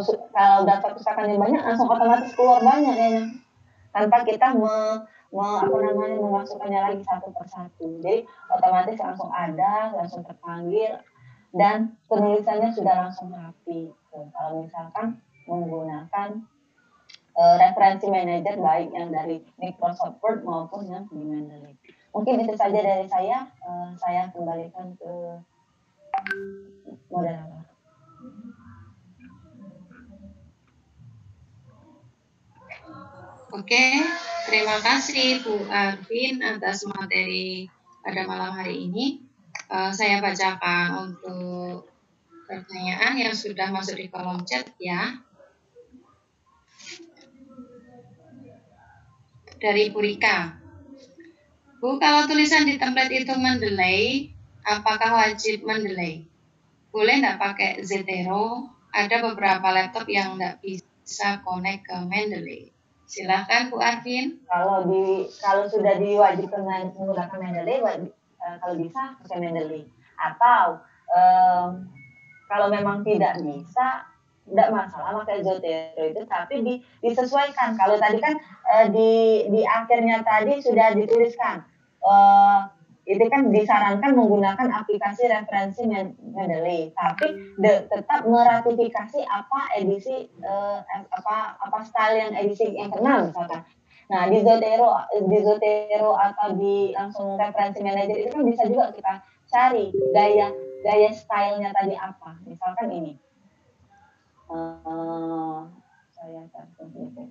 daftar pustakanya banyak, langsung otomatis keluar banyak ya, tanpa kita memasukkannya lagi satu persatu. Jadi otomatis langsung ada, langsung terpanggil, dan penulisannya sudah langsung rapi. Kalau misalkan menggunakan referensi manager baik yang dari Microsoft Word maupun yang di Mendeley. Mungkin itu saja dari saya. Saya kembalikan ke moderator. Oke, terima kasih Bu Arvin atas materi pada malam hari ini. Saya bacakan untuk pertanyaan yang sudah masuk di kolom chat ya. Dari Purika. Bu, kalau tulisan di template itu Mendeley, apakah wajib Mendeley? Boleh nggak pakai Zotero? Ada beberapa laptop yang nggak bisa connect ke Mendeley. Silahkan Bu Arvin. Kalau sudah diwajibkan menggunakan Mendeley, kalau bisa pakai Mendeley. Atau kalau memang tidak bisa, tidak masalah pakai Zotero itu, tapi disesuaikan. Kalau tadi kan di akhirnya tadi sudah dituliskan, itu kan disarankan menggunakan aplikasi referensi Mendeley, tapi tetap meratifikasi apa edisi apa style yang edisi yang kena misalkan. Nah di Zotero atau di langsung referensi manager itu kan bisa juga kita cari gaya stylenya tadi apa. Misalkan ini. Saya cari ini.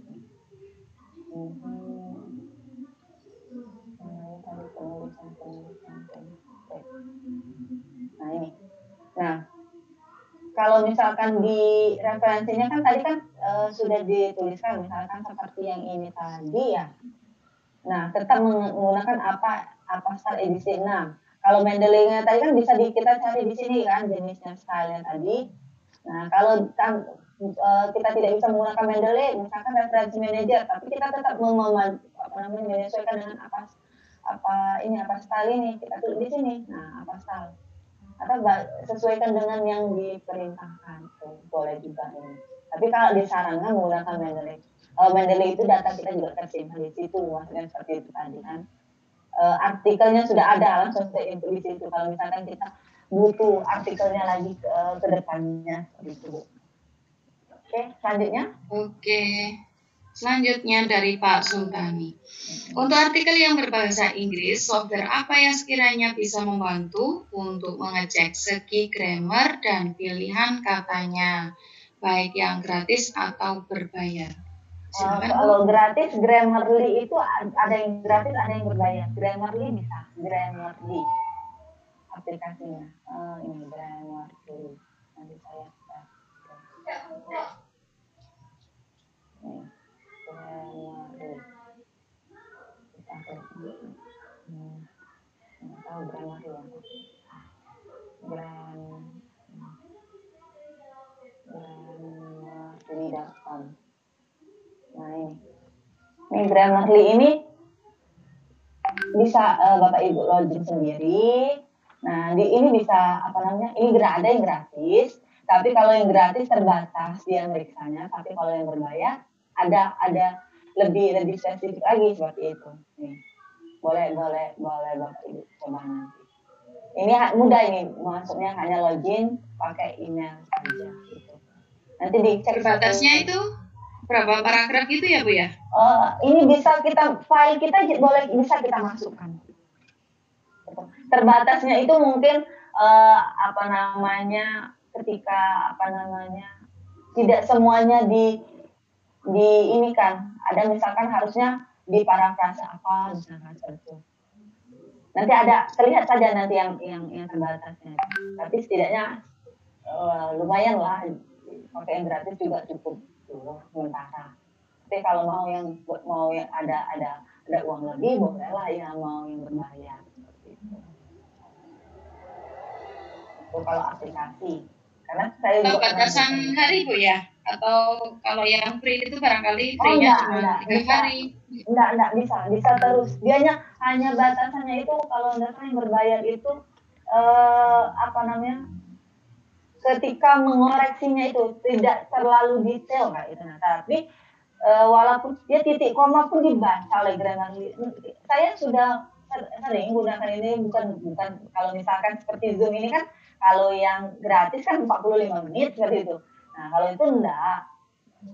Nah ini. Nah kalau misalkan di referensinya kan tadi kan sudah dituliskan misalkan seperti yang ini tadi ya. Nah tetap menggunakan apa style edisi 6. Kalau Mendeley-nya tadi kan bisa kita cari di sini kan jenisnya stylenya tadi. Nah kalau kita tidak bisa menggunakan Mendeley, misalkan referensi manager, tapi kita tetap menyesuaikan dengan apa style ini, kita tulis di sini. Nah apa style? Atau sesuaikan dengan yang diperintahkan, boleh juga ini. Tapi kalau disarankan menggunakan Mendeley. Mendeley itu data kita juga tersimpan di situ, maksudnya seperti itu tadi kan. Artikelnya sudah ada, langsung terinput di situ. Kalau misalkan kita butuh artikelnya lagi ke depannya, seperti itu. Oke, selanjutnya. Oke, selanjutnya dari Pak Sultani. Untuk artikel yang berbahasa Inggris, software apa yang sekiranya bisa membantu untuk mengecek segi grammar dan pilihan katanya? baik yang gratis atau berbayar. Silakan. Kalau gratis, Grammarly itu ada yang gratis, ada yang berbayar. Grammarly bisa, Grammarly aplikasinya. Ini Grammarly. Nanti saya Grammarly. Nggak tahu Grammarly ya. Grammarly.com. Nah ini Grammarly ini bisa Bapak Ibu login sendiri. Nah ini bisa apa namanya? Ini ada yang gratis, tapi kalau yang gratis terbatas dia meriksanya. Tapi kalau yang berbayar ada lebih spesifik lagi seperti itu. Nih. Boleh Bapak Ibu coba nanti. Ini mudah ini, maksudnya hanya login pakai email saja gitu. Nanti dicek. Batasnya itu berapa paragraf gitu ya Bu ya? Ini bisa file kita bisa kita masukkan. Terbatasnya itu mungkin ketika tidak semuanya di ini kan. Ada misalkan harusnya di parafrase apa misalkan seperti itu. Nanti terlihat saja nanti yang terbatasnya. Tapi setidaknya lumayan lah, pakai yang gratis juga cukup sementara. Tapi kalau mau yang ada uang lebih, bolehlah ya mau yang berbayar seperti itu. Itu kalau aplikasi. Karena saya juga batasan hari Bu ya? Atau kalau yang free itu barangkali free-nya cuma 3 hari. Enggak, bisa terus. Dianya hanya batasannya itu kalau yang berbayar itu ketika mengoreksinya itu tidak terlalu detail Kak itu. Nah, tapi walaupun dia titik koma pun dibaca oleh Grammarly. Saya sudah sering gunakan ini bukan kalau misalkan seperti Zoom ini kan kalau yang gratis kan 45 menit seperti itu. Nah, kalau itu enggak.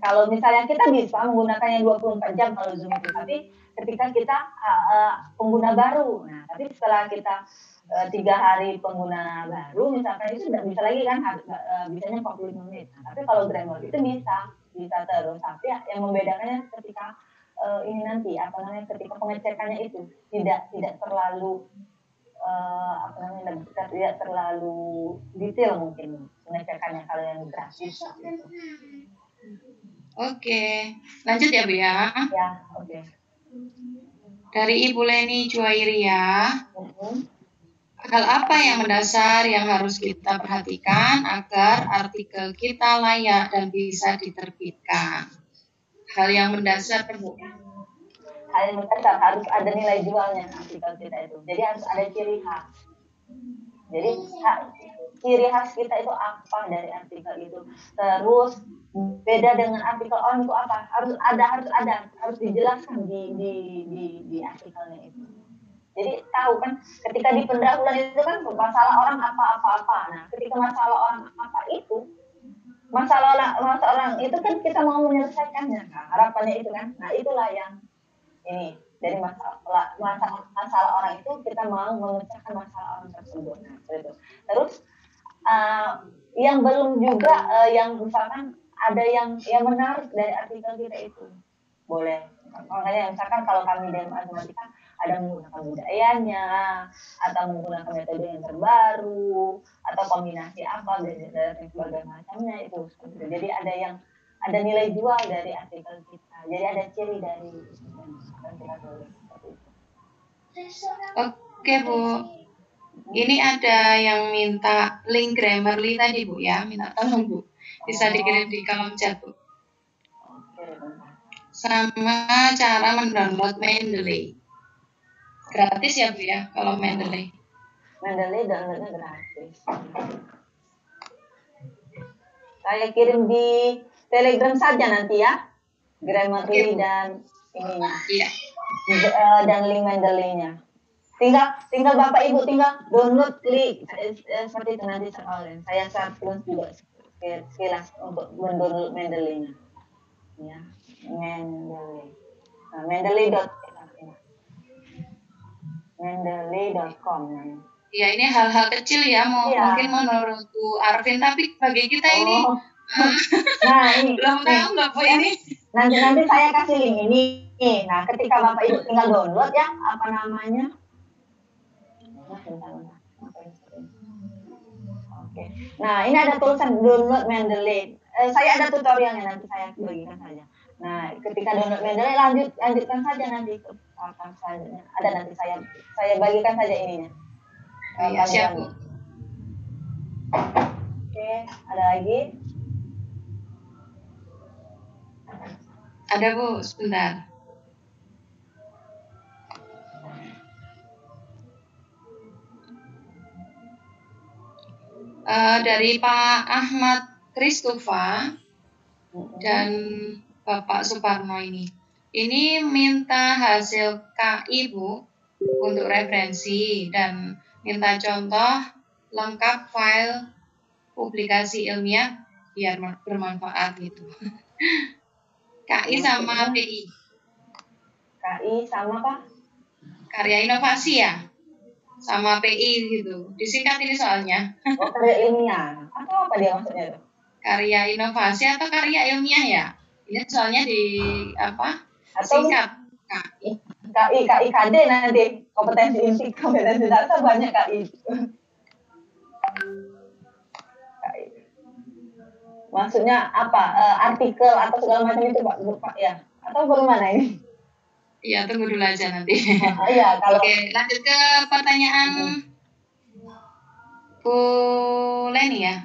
Kalau misalnya kita bisa menggunakannya 24 jam kalau Zoom itu, tapi ketika kita pengguna baru, nah tapi setelah kita 3 hari pengguna baru, misalkan itu sudah bisa lagi kan, bisanya 45 menit. Nah, tapi kalau Grammarly itu bisa terus, tapi yang membedakannya ketika ini nanti ketika pengecekannya itu tidak terlalu tidak terlalu detail mungkin pengecekannya kalau yang gratis. Gitu. Oke, lanjut ya Bu ya. Ya, oke. Dari Ibu Leni Juwairia, hal apa yang mendasar yang harus kita perhatikan agar artikel kita layak dan bisa diterbitkan? Hal yang mendasar Bu. Hal yang mendasar harus ada nilai jualnya artikel kita itu. Jadi harus ada ciri khas. Jadi ciri khas kita itu apa dari artikel itu. Terus beda dengan artikel orang itu apa? Harus dijelaskan di artikelnya itu. Jadi tahu kan ketika di pendahuluan itu kan masalah orang apa. Nah, ketika masalah orang apa itu masalah orang itu kan kita mau menyelesaikannya kan? Harapannya itu kan. Nah, itulah yang ini dari masalah orang itu kita mau memecahkan masalah orang tersebut. Nah, itu. Terus yang belum juga yang misalkan ada yang menarik dari artikel kita itu boleh. Makanya misalkan kalau kami dari matematika ada menggunakan budayanya atau menggunakan metode yang terbaru atau kombinasi apa dan sebagainya macamnya itu. Jadi ada nilai jual dari artikel kita. Jadi ada ciri dari yang kita tulis seperti itu. Oke Bu. Ini ada yang minta link Grammarly tadi Bu ya, minta tolong Bu. Bisa dikirim di kolom chat Bu. Sama cara mendownload Mendeley. Gratis ya Bu ya kalau Mendeley. Mendeley downloadnya gratis. Saya kirim di Telegram saja nanti ya. Grammarly dan ininya. Iya. Dan link Mendeley-nya. Tinggal Bapak Ibu tinggal download klik seperti itu nanti saya share juga sekilas untuk mendownload Mendeley-nya. Ya, Mendeley. Nah, Mendeley.com. Ya ini hal-hal kecil ya, mungkin menurut Bu Arvin, tapi bagi kita ini Nah, ini Belum tahu nggak Bu ini? nanti saya kasih link ini. Nah, ketika Bapak Ibu tinggal download ya, apa namanya? Oke. Nah, ini ada tulisan download Mendeley. Saya ada tutorialnya, nanti saya bagikan saja. Nah, ketika download Mendeley lanjutkan saja nanti ke saja. Ada nanti saya bagikan saja ininya. Iya, siap Bu. Oke, ada lagi? Ada Bu, sebentar. Dari Pak Ahmad Kristofa dan Bapak Suparno ini. Ini minta hasil KI Bu untuk referensi dan minta contoh lengkap file publikasi ilmiah biar bermanfaat gitu. KI sama PI. KI sama apa? Karya inovasi ya? Sama PI gitu. Disingkat ini soalnya. Oh, karya ilmiah. Atau apa dia maksudnya itu? Karya inovasi atau karya ilmiah ya? Ini soalnya di apa? Atau Singkat. KI KD nanti kompetensi data banyak KI. Maksudnya apa? Artikel atau segala macam itu Pak ya? Atau bagaimana ini? Iya, tunggu dulu aja nanti. Iya, kalau Oke, lanjut ke pertanyaan Bu Leni ya.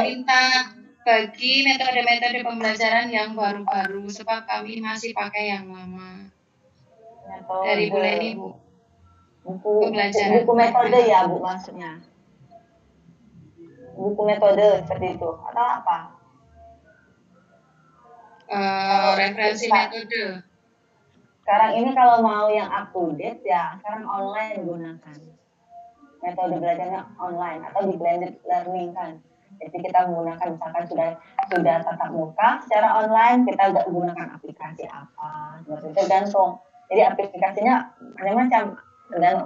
Minta bagi metode-metode pembelajaran yang baru-baru sebab kami masih pakai yang lama. Dari Bu Leni Bu. Buku metode ya Bu maksudnya. Buku metode seperti itu atau apa? Referensi metode. Sekarang ini kalau mau yang up to date ya sekarang online gunakan. Metode belajarnya online atau di blended learning kan. Jadi kita menggunakan misalkan sudah tatap muka secara online, kita gunakan aplikasi apa, seperti itu tergantung. Jadi aplikasinya macam-macam,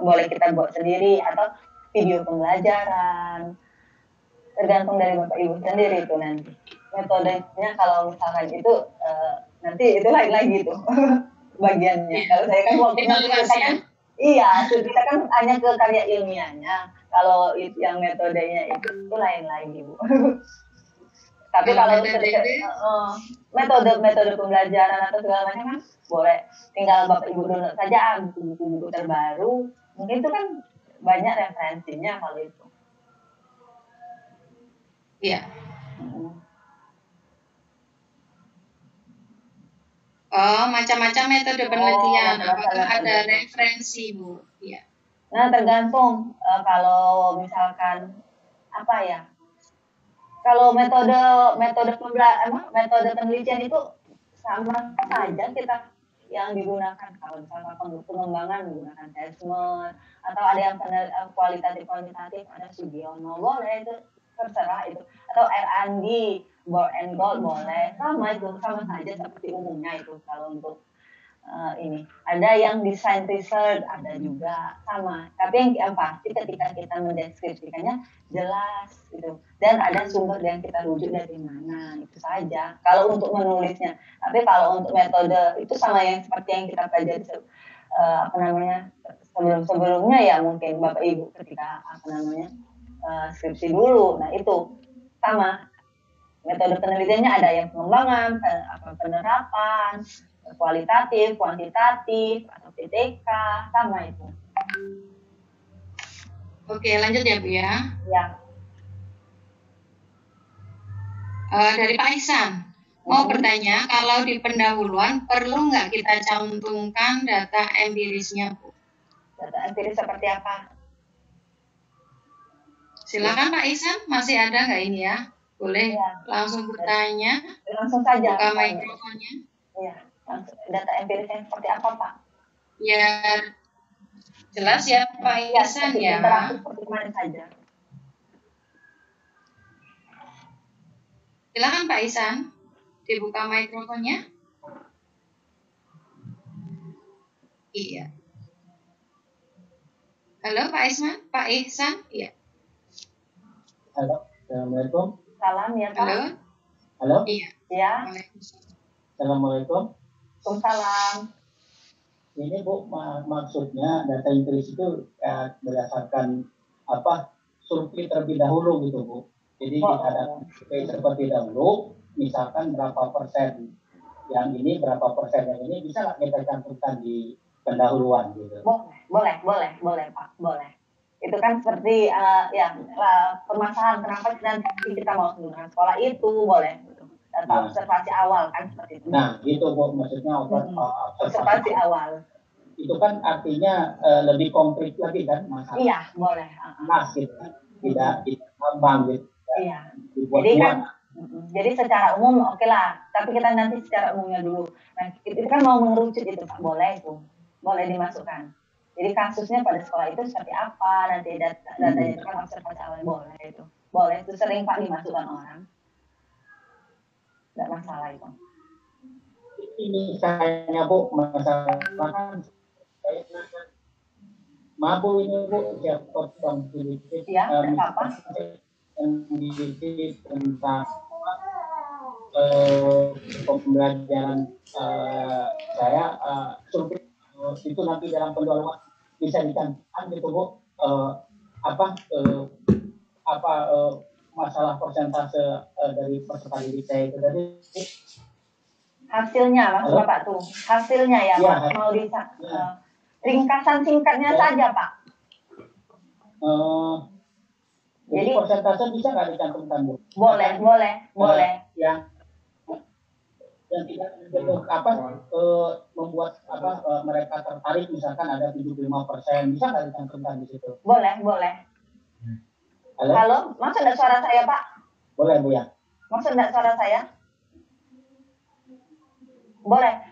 boleh kita buat sendiri atau video pembelajaran, tergantung dari Bapak Ibu sendiri itu nanti. Metodenya kalau misalkan itu nanti itu lain lagi tuh bagiannya. Kalau saya kan waktu iya, kita kan hanya ke karya ilmiahnya. Kalau yang metodenya itu lain lagi Bu. Tapi kalau metode pembelajaran atau segala macam kan boleh tinggal Bapak Ibu download saja buku-buku terbaru. Mungkin itu kan banyak referensinya kalau itu. Iya. Oh, macam-macam metode penelitian. Apakah ada referensi, Bu? Iya. Nah, tergantung kalau misalkan apa ya? Kalau metode penelitian itu sama saja kita yang digunakan. Kalau misalkan pengembangan menggunakan assessment atau ada yang kualitatif kuantitatif ada Sugiono boleh itu terserah itu atau R&D board and goal boleh sama saja seperti umumnya itu kalau untuk ini ada yang design research ada juga sama tapi yang pasti ketika kita mendeskripsikannya jelas gitu dan ada sumber yang kita rujuk dari mana itu saja kalau untuk menulisnya tapi kalau untuk metode itu sama yang seperti yang kita pelajari sebelumnya ya mungkin Bapak Ibu ketika skripsi dulu nah itu sama metode penelitiannya ada yang pengembangan penerapan kualitatif, kuantitatif, atau PTK, sama itu. Oke, lanjut ya Bu ya. Ya. Dari Pak Ihsan, mau bertanya, kalau di pendahuluan perlu nggak kita cantumkan data empirisnya Bu? Data empiris seperti apa? Silakan Pak Ihsan, masih ada nggak ini ya? Boleh langsung bertanya. Langsung saja. Buka mikrofonnya. Iya. Data empirisnya seperti apa Pak? Biar jelas ya Pak Ihsan ya. Seperti kemarin saja. Silakan Pak Ihsan, dibuka mikrofonnya. Iya. Halo Pak Ihsan, Pak Ihsan, iya. Halo, Assalamualaikum. Salam ya Pak. Halo? Halo? Iya. Ya. Assalamualaikum. Waalaikumsalam. Ini Bu, maksudnya data empiris itu berdasarkan apa survei terlebih dahulu gitu Bu. Jadi kita ada survei terlebih dahulu, misalkan berapa persen yang ini, berapa persen yang ini, bisa nggak kita cantumkan di pendahuluan gitu? Boleh Pak, boleh. Itu kan seperti permasalahan kenapa nanti kita mau menggunakan sekolah itu boleh gitu. Data observasi awal kan seperti itu. Nah, itu Bu, maksudnya observasi awal. Itu kan artinya lebih konkret lagi kan masalah. Iya, boleh. Nah, gitu kan. Tidak gampang gitu. Iya. Jadi secara umum oke lah, tapi kita nanti secara umumnya dulu. Nah, itu kan mau mengerucut itu Pak, boleh itu. Boleh dimasukkan. Jadi kasusnya pada sekolah itu seperti apa, nanti datanya itu kan observasi awal, boleh itu. Boleh, itu sering Pak dimasukkan orang. Tidak masalah itu. Ini saya Bu, masalah maaf Bu, ini Bu, saya potong sedikit. Ya, tidak apa-apa. Tentang pembelajaran saya survei itu nanti dalam pendahuluan bisa dicantumkan gitu Bu, masalah persentase dari peserta didik saya itu tadi. Hasilnya Mas Bapak tuh, hasilnya ya Pak, mau ringkasan singkatnya saja Pak. Jadi persentase bisa nggak dicantumkan Bu? Boleh. Yang tidak membuat mereka tertarik, misalkan ada 75%, bisa nggak dicantumkan di situ? Boleh. Halo, masuk nggak suara saya Pak? Boleh Bu ya. Masuk nggak suara saya?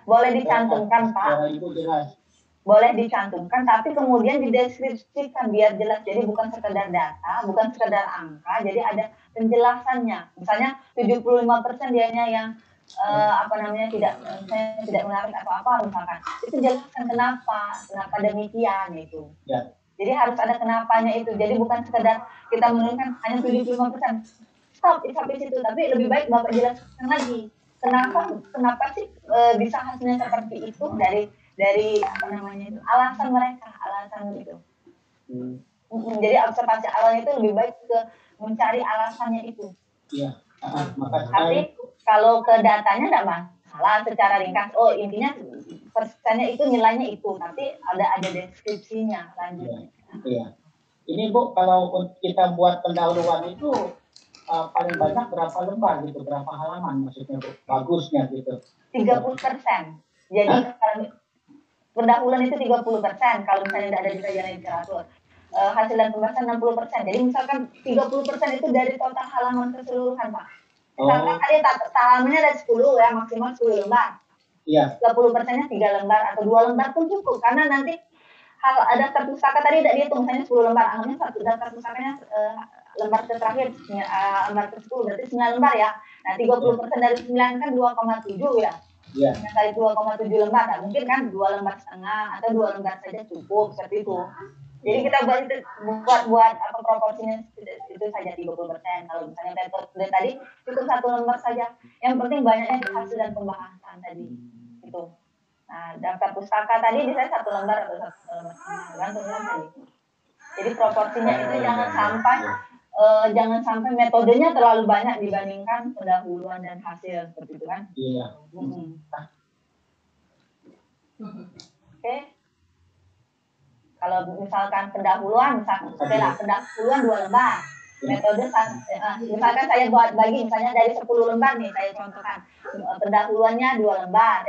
Boleh dicantumkan Pak. Suara Ibu jelas. Boleh dicantumkan, tapi kemudian dideskripsikan biar jelas. Jadi bukan sekedar data, bukan sekedar angka, jadi ada penjelasannya. Misalnya 75% dianya yang tidak menarik atau apa misalkan. Itu jelaskan kenapa demikian itu. Ya. Jadi harus ada kenapanya itu. Jadi bukan sekedar kita menuliskan hanya 75%. Stop sampai situ, tapi lebih baik Bapak jelaskan lagi. Kenapa sih bisa hasilnya seperti itu dari alasan itu. Jadi observasi awalnya itu lebih baik ke mencari alasannya itu. Iya. Tapi kalau ke datanya tidak masalah secara ringkas. Oh intinya persennya itu nilainya itu, tapi ada deskripsinya lanjutnya. Iya. Ini Bu, kalau kita buat pendahuluan itu paling banyak berapa lembar gitu, berapa halaman maksudnya Bu? Bagusnya gitu. 30%. Jadi pendahuluan itu 30%. Kalau misalnya tidak ada di kajian literatur. Hasil dan pembahasan 60%. Jadi misalkan 30% itu dari total halaman keseluruhan Pak. Misalkan tadi halamannya ada 10 ya, maksimal 10 lembar. Iya. 30%-nya 3 lembar atau 2 lembar pun cukup. Karena nanti daftar pustaka tadi tidak dihitung, misalnya 10 lembar. Anggapnya satu daftar pustakanya lembar terakhir, lembar ke-10 berarti 9 lembar ya. Nah 30% dari 9 kan 2,7 ya. Iya. Kali 2,7 lembar, nah, mungkin kan 2 lembar setengah atau 2 lembar saja cukup seperti itu. Jadi kita buat apa proporsinya itu saja 30%. Kalau misalnya metode tadi cukup 1 lembar saja. Yang penting banyaknya hasil dan pembahasan tadi itu. Nah daftar pustaka tadi bisa 1 lembar atau 1 lembar setengah, tadi. Jadi proporsinya itu jangan sampai metodenya terlalu banyak dibandingkan pendahuluan dan hasil seperti itu kan. Iya. Oke. Kalau misalkan pendahuluan, pendahuluan 2 lembar. Metode misalkan saya buat bagi misalnya dari 10 lembar nih saya contohkan. Pendahuluannya 2 lembar.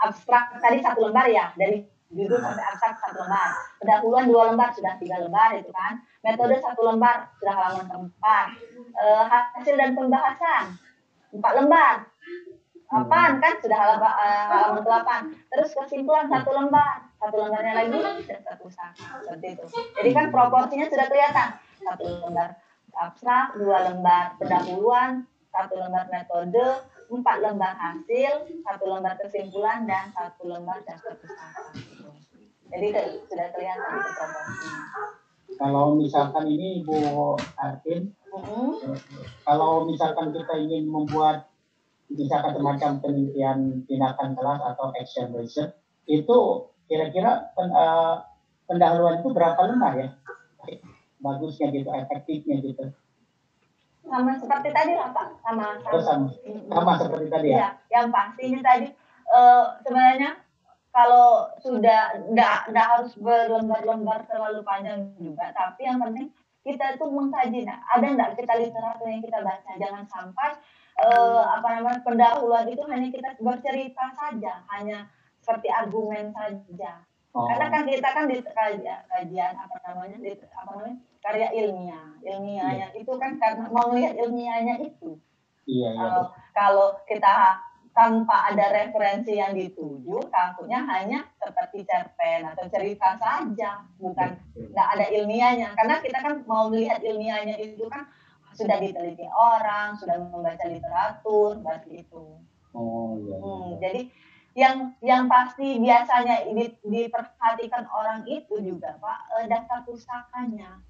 Abstrak tadi 1 lembar ya, dari judul sampai abstrak 1 lembar. Pendahuluan 2 lembar sudah 3 lembar itu kan. Metode 1 lembar sudah halaman keempat. Hasil dan pembahasan 4 lembar. 8 kan sudah halaman ke-8. Terus kesimpulan 1 lembar. 1 lembarnya lagi sudah 1 pustaka seperti itu. Jadi kan proporsinya sudah kelihatan. 1 lembar abstrak, 2 lembar pendahuluan, 1 lembar metode, 4 lembar hasil, 1 lembar kesimpulan, dan 1 lembar daftar pustaka. Jadi sudah kelihatan itu proporsinya. Kalau misalkan ini Bu Arvin, Kalau misalkan kita ingin membuat misalkan semacam penelitian tindakan kelas atau action research, itu kira-kira pendahuluan itu berapa lembar ya? Bagusnya gitu, efektifnya gitu. Sama seperti tadi lah Pak, sama seperti tadi ya. Ya, yang pastinya tadi sebenarnya kalau sudah nggak harus berlembar-lembar terlalu panjang juga, tapi yang penting kita itu mengkaji, ada nggak kita literatur yang kita baca, jangan sampai pendahuluan itu hanya kita bercerita saja, hanya seperti argumen saja. Karena kan kita kan di kajian karya ilmiahnya itu kan karena mau melihat ilmiahnya itu. Iya. Kalau kita tanpa ada referensi yang dituju, takutnya hanya seperti cerpen atau cerita saja, bukan nggak ada ilmiahnya. Karena kita kan mau melihat ilmiahnya itu kan sudah diteliti orang, sudah membaca literatur, seperti itu. Jadi yang pasti biasanya diperhatikan orang itu juga Pak, daftar pusakanya.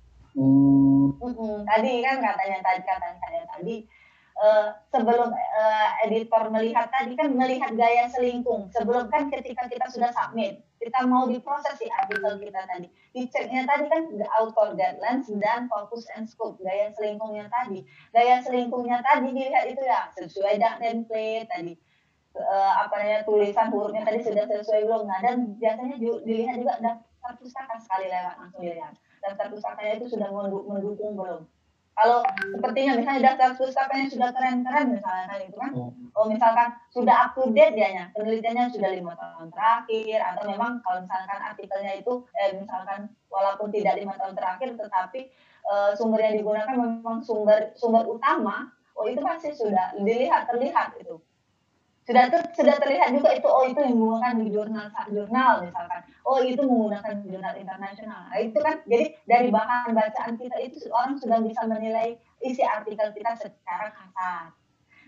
Tadi kan katanya tadi sebelum editor melihat tadi kan melihat gaya selingkung. Sebelum kan ketika kita sudah submit, kita mau diproses di artikel kita tadi. Diceknya tadi kan the author guidelines dan focus and scope. Gaya selingkungnya tadi. Gaya selingkungnya tadi dilihat itu ya sesuai dengan template tadi. Tulisan hurufnya tadi sudah sesuai belum. Nah, dan biasanya dilihat juga daftar pustaka sekali lewat langsung dilihat. Daftar pustakanya itu sudah mendukung belum. Kalau sepertinya misalnya daftar pustakanya sudah keren-keren misalnya itu kan, misalkan sudah up to date dianya, penelitiannya sudah 5 tahun terakhir, atau memang kalau misalkan artikelnya itu misalkan walaupun tidak 5 tahun terakhir, tetapi sumber yang digunakan memang sumber utama, itu pasti sudah terlihat itu. Sudah terlihat juga itu, itu yang menggunakan di jurnal misalkan, itu menggunakan jurnal internasional. Nah, itu kan jadi dari bahan bacaan kita itu orang sudah bisa menilai isi artikel kita secara kasar.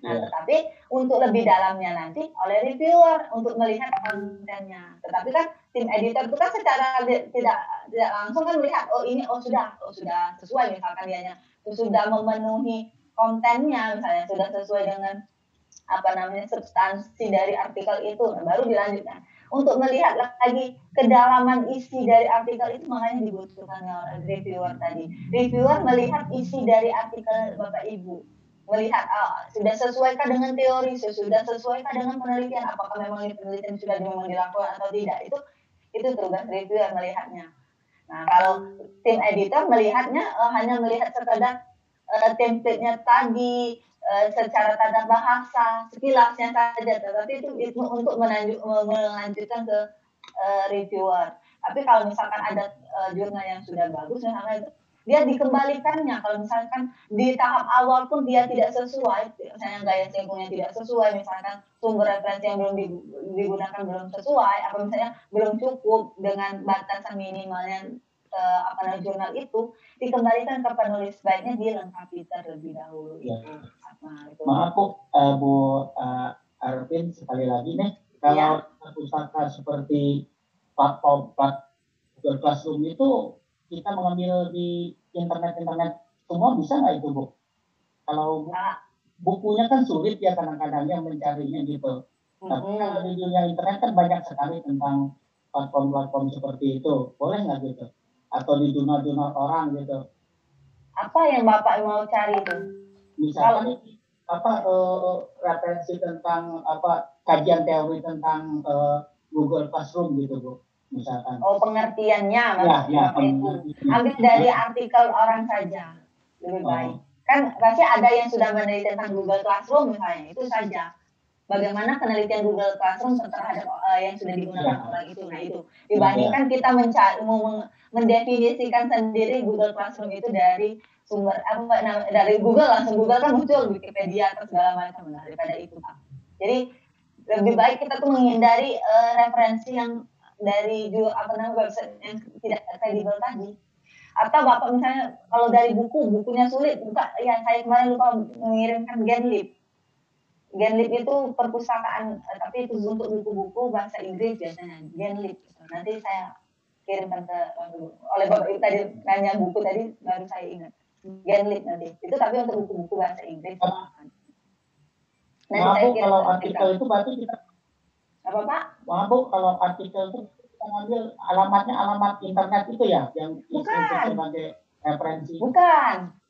Nah, tetapi untuk lebih dalamnya nanti oleh reviewer untuk melihat kontennya. Tetapi kan tim editor itu kan secara tidak langsung kan melihat ini sudah sesuai misalkan dianya sudah memenuhi kontennya, misalnya sudah sesuai dengan substansi dari artikel itu, baru dilanjutkan. Untuk melihat lagi kedalaman isi dari artikel itu, makanya dibutuhkan oleh reviewer tadi. Reviewer melihat isi dari artikel Bapak Ibu, melihat sudah sesuaikah dengan teori, sudah sesuaikah dengan penelitian, apakah memang penelitian sudah dilakukan atau tidak, itu tugas reviewer melihatnya. Nah, kalau tim editor melihatnya hanya melihat sekedar template-nya tadi, secara tata bahasa sekilasnya saja, tetapi itu untuk melanjutkan ke reviewer. Tapi kalau misalkan ada jurnal yang sudah bagus, misalnya itu dia dikembalikannya. Kalau misalkan di tahap awal pun dia tidak sesuai, misalnya gaya selingkuhnya tidak sesuai, misalkan sumber referensi yang belum digunakan belum sesuai, atau misalnya belum cukup dengan batasan minimalnya jurnal itu, dikembalikan ke penulis, baiknya dilengkapi terlebih dahulu. Maaf Bu Arvin, sekali lagi nih, kalau pustaka seperti platform Google Classroom itu kita mengambil di internet semua bisa nggak itu Bu? Kalau bukunya kan sulit ya kadang-kadangnya mencarinya gitu. Tapi kalau di dunia internet kan banyak sekali tentang platform-platform seperti itu, boleh nggak gitu? Atau di jurnal-jurnal orang gitu. Apa yang Bapak mau cari itu? Misalnya referensi tentang kajian teori tentang Google Classroom gitu Bu, misalkan. Pengertiannya ya, ambil dari artikel orang saja lebih baik. Kan pasti ada yang sudah meneliti tentang Google Classroom misalnya, itu saja. Bagaimana penelitian Google Classroom terhadap yang sudah digunakan orang itu. Nah, itu dibandingkan kita mendefinisikan sendiri Google Classroom itu dari sumber dari Google, langsung Google kan muncul Wikipedia atau segala macam, daripada itu Pak. Jadi lebih baik kita tuh menghindari referensi yang dari website yang tidak kredibel tadi. Atau Bapak misalnya kalau dari bukunya sulit, ya saya kemarin lupa mengirimkan Genlib. Genlib itu perpustakaan, tapi itu untuk buku-buku bahasa Inggris biasanya, Genlib. Nanti saya kirimkan oleh Bapak Ibu tadi nanya buku tadi, baru saya ingat. Genlit nanti. Itu tapi untuk buku-buku bahasa Inggris. Maaf Bu, kalau artikel itu berarti kita apa Pak? Maaf Bu, kalau artikel itu kita ngambil alamatnya alamat internet itu ya, yang sebagai referensi. Bukan.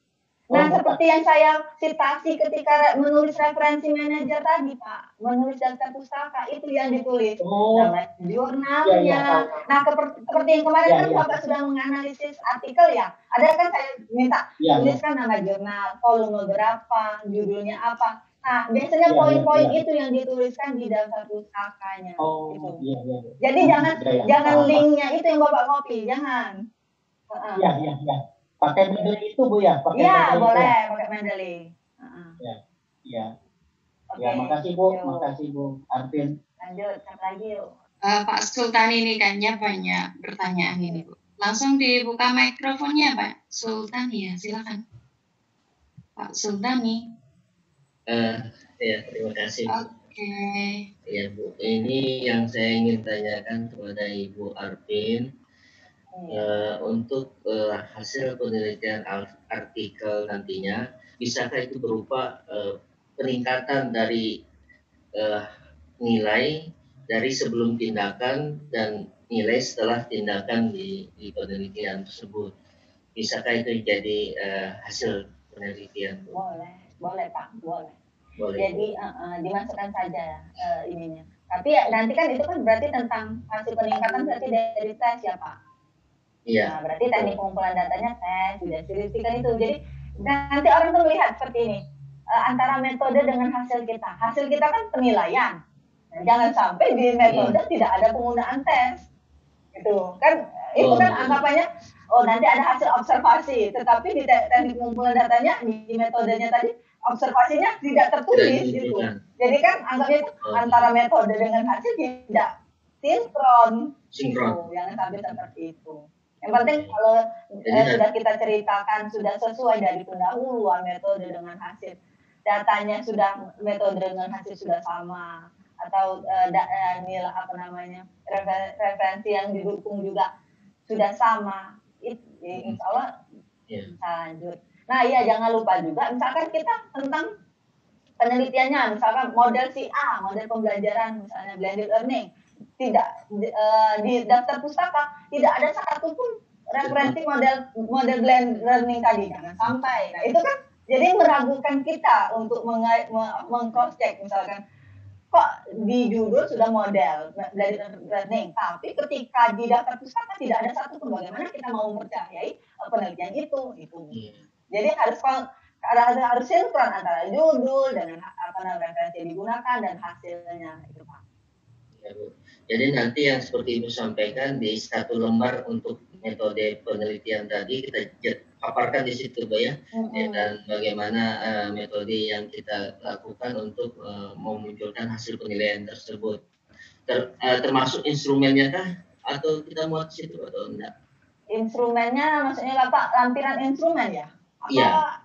Nah, bukan. seperti yang saya citasi ketika menulis referensi manajer tadi, Pak. Menulis daftar pustaka, itu yang ditulis. Nama jurnalnya. Ya. Nah, seperti yang kemarin kan Bapak sudah menganalisis artikel ya. Ada kan saya minta tuliskan nama jurnal, volume berapa, judulnya apa. Nah, biasanya poin-poin itu yang dituliskan di daftar pustakanya. Gitu. Iya. Jadi jangan linknya itu yang Bapak copy, jangan. Iya. Pakai Mendeley itu Bu ya? Iya, boleh pakai Mendeley. Iya. Ya, makasih Bu Arvin. Lanjut, siapa lagi yuk? Pak Sultan ini kayaknya banyak pertanyaan ini Bu. Langsung dibuka mikrofonnya Pak Sultan ya, silakan. Pak Sultan nih. Ya, terima kasih Bu. Oke. Ya Bu, ini yang saya ingin tanyakan kepada Ibu Arvin. Untuk hasil penelitian artikel nantinya, bisakah itu berupa peningkatan dari nilai dari sebelum tindakan dan nilai setelah tindakan di penelitian tersebut? Bisakah itu jadi hasil penelitian? Boleh Pak, boleh. Boleh. Jadi dimasukkan saja ininya. Tapi nanti kan itu kan berarti tentang hasil peningkatan berarti dari tes ya Pak? Iya. Nah, berarti teknik pengumpulan datanya tes, sudah kan itu. Jadi nanti orang tuh melihat seperti ini, antara metode dengan hasil kita. Hasil kita kan penilaian. Nah, jangan sampai di metode tidak ada penggunaan tes. Gitu. Kan itu kan anggapannya nanti ada hasil observasi, tetapi di teknik pengumpulan datanya di metodenya tadi observasinya tidak tertulis gitu. Jadi kan anggapnya itu antara metode dengan hasil tidak sinkron. Jangan sampai seperti itu. Yang penting kalau sudah kita ceritakan, sudah sesuai dari pendahuluan metode dengan hasil, datanya sudah metode dengan hasil sudah sama, atau nilai referensi yang didukung juga sudah sama, insya Allah lanjut. Nah iya, jangan lupa juga, misalkan kita tentang penelitiannya, misalkan model si A, model pembelajaran misalnya blended learning, tidak di daftar pustaka tidak ada satupun referensi model blended learning tadi, jangan sampai. Nah itu kan jadi meragukan kita untuk meng-cross check, misalkan kok di judul sudah model blended learning, tapi ketika di daftar pustaka tidak ada satupun, bagaimana kita mau mempercayai penelitian itu. Jadi harus sinkron antara judul dengan referensi yang digunakan dan hasilnya itu Pak. Ya, Bu. Jadi nanti yang seperti Ibu sampaikan di satu lembar untuk metode penelitian tadi kita paparkan di situ Bu ya, dan bagaimana metode yang kita lakukan untuk memunculkan hasil penilaian tersebut. Termasuk instrumennya kah atau kita muat di situ atau enggak? Instrumennya maksudnya Bapak lampiran instrumen ya? Iya.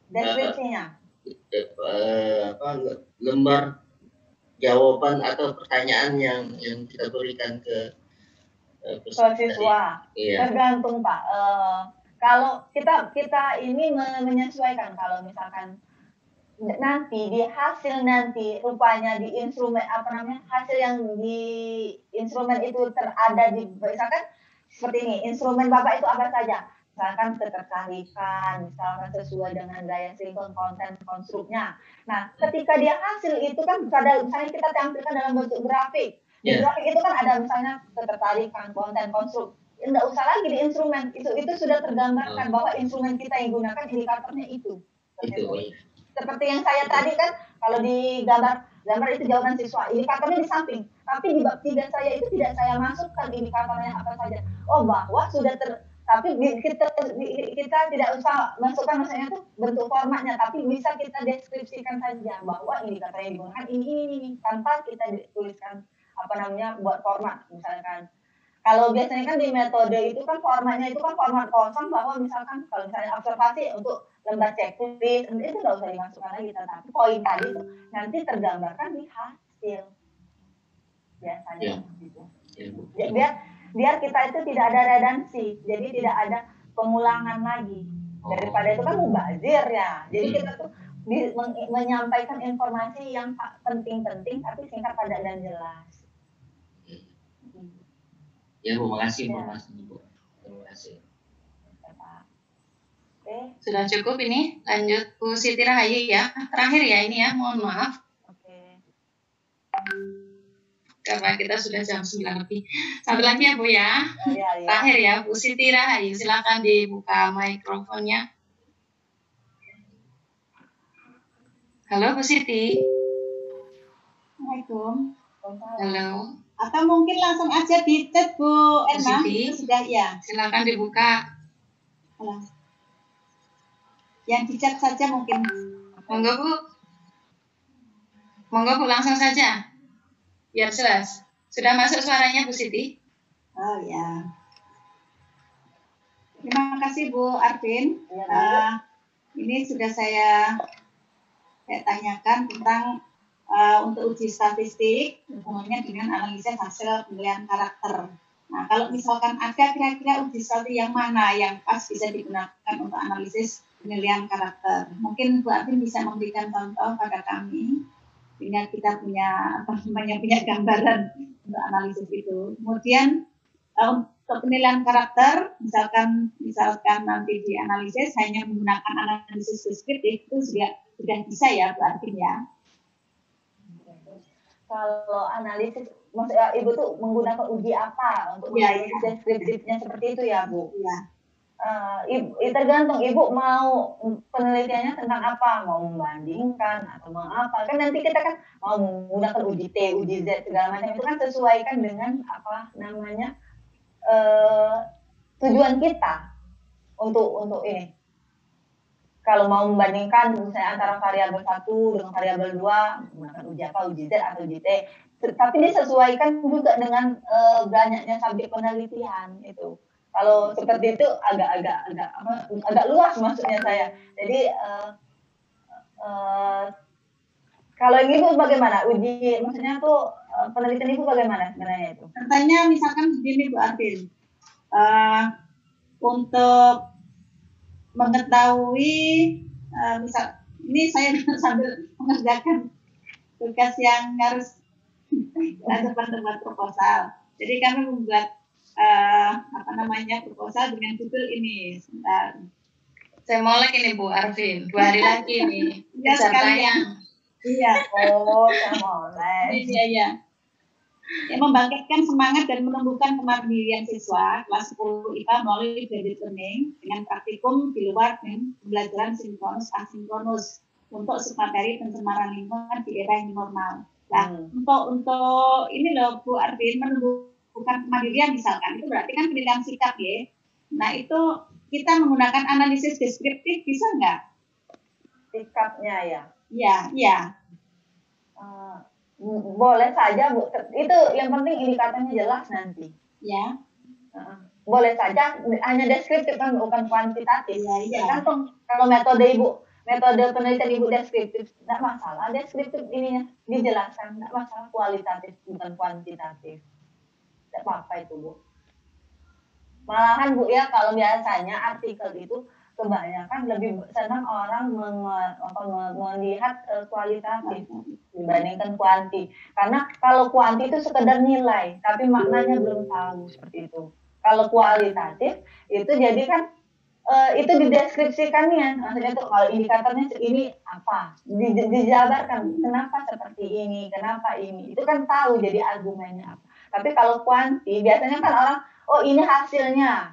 Deskripsinya? Lembar jawaban atau pertanyaan yang kita berikan ke siswa. Iya. Tergantung Pak. Kalau kita ini menyesuaikan, kalau misalkan nanti di hasil nanti rupanya di instrumen hasil yang di instrumen itu terada di, misalkan seperti ini, instrumen Bapak itu apa saja? Misalkan ketertarikan, misalkan sesuai dengan gaya sinkron konten konstruknya. Nah, ketika dia hasil itu kan misalnya kita tampilkan dalam bentuk grafik. Di grafik itu kan ada misalnya ketertarikan, konten konstruk. Enggak usah lagi di instrumen, itu sudah tergambarkan bahwa instrumen kita yang gunakan indikatornya itu. Seperti yang saya tadi kan, kalau di gambar itu jawaban siswa, indikatornya di samping. Tapi di bab 3 saya itu tidak saya masukkan indikatornya apa saja. Bahwa sudah tapi kita tidak usah masukkan maksudnya itu bentuk formatnya, tapi bisa kita deskripsikan saja bahwa indikator yang digunakan ini tanpa kita tuliskan buat format. Misalkan kalau biasanya kan di metode itu kan formatnya itu kan format kosong, bahwa misalkan kalau misalnya observasi untuk lembar checklist itu nggak usah dimasukkan lagi, tapi poin tadi itu nanti tergambarkan di hasil biasanya gitu. Biar kita itu tidak ada redansi, jadi tidak ada pengulangan lagi. Daripada itu kan mubazir ya. Jadi kita tuh menyampaikan informasi yang penting-penting tapi singkat, padat dan jelas. Ya Bu, makasih informasinya Bu. Terima kasih. Oke. Sudah cukup ini. Lanjut Bu Siti Rahayu ya. Terakhir ya ini ya, mohon maaf. Oke. Karena kita sudah jam 9 lebih. Satu lagi ya Bu ya. Iya. Terakhir ya, Bu Siti Rahayu. Silakan dibuka mikrofonnya. Halo Bu Siti. Assalamualaikum. Halo. Atau mungkin langsung aja di chat Bu Erna. Siti. Sudah ya. Silakan dibuka. Halo. Yang di chat saja mungkin. Monggo Bu. Monggo Bu, langsung saja. Biar jelas. Sudah masuk suaranya Bu Siti? Oh ya. Terima kasih Bu Arvin. Ini sudah saya tanyakan tentang untuk uji statistik hubungannya dengan analisis hasil penilaian karakter. Nah, kalau misalkan ada kira-kira uji statistik yang mana yang pas bisa digunakan untuk analisis penilaian karakter, mungkin Bu Arvin bisa memberikan contoh pada kami sehingga kita punya punya gambaran untuk analisis itu. Kemudian untuk penilaian karakter, misalkan nanti dianalisis hanya menggunakan analisis deskriptif itu sudah bisa ya Bu Arvin ya. Kalau analisis, maksudnya Ibu tuh menggunakan uji apa untuk analisis deskriptifnya seperti itu ya Bu? Iya. Tergantung Ibu mau penelitiannya tentang apa, mau membandingkan atau mau apa. Kan nanti kita kan mau menggunakan uji T, uji Z segala macam itu kan sesuaikan dengan apa namanya tujuan kita untuk ini. Kalau mau membandingkan misalnya antara variabel 1 dengan variabel 2, menggunakan uji apa, uji Z atau uji T. Tapi disesuaikan juga dengan banyaknya subjek penelitian itu. Kalau seperti itu agak luas maksudnya saya. Jadi kalau Ibu bagaimana? Uji maksudnya tuh penelitian Ibu bagaimana sebenarnya itu? Katanya misalkan begini Bu Arvin. Untuk mengetahui misal ini saya sambil mengerjakan tugas yang harus ada tempat proposal. Jadi kami membuat proposal dengan judul ini. Sebentar. Saya molek ini Bu Arvin. 2 hari lagi nih. Ya sekalian. Iya. Oh, saya molek. Iya. Yang membangkitkan semangat dan menumbuhkan kemandirian siswa kelas 10 IPA melalui blended learning dengan praktikum di luar dan pembelajaran sinkronus asinkronus untuk materi pencemaran lingkungan di era yang normal. Nah, untuk ini loh Bu Arvin, menumbuhkan kemandirian misalkan itu berarti kan penilaian sikap ya. Nah, itu kita menggunakan analisis deskriptif bisa nggak? Sikapnya ya? Iya. Boleh saja Bu, itu yang penting indikatornya jelas nanti. Ya. Boleh saja, hanya deskriptif kan bukan kuantitatif. Iya. Tergantung kalau metode penelitian Ibu deskriptif, tidak masalah. Deskriptif ininya dijelaskan, tidak masalah, kualitatif bukan kuantitatif. Tidak apa-apa itu Bu. Malahan Bu ya, kalau biasanya artikel itu kebanyakan lebih senang orang melihat kualitatif dibandingkan kuanti. Karena kalau kuanti itu sekedar nilai, tapi maknanya belum tahu seperti itu. Kalau kualitatif itu jadi kan itu dideskripsikannya, maksudnya tuh kalau indikatornya ini apa, dijabarkan kenapa seperti ini, kenapa ini, itu kan tahu jadi argumennya apa. Tapi kalau kuanti biasanya kan orang, oh ini hasilnya.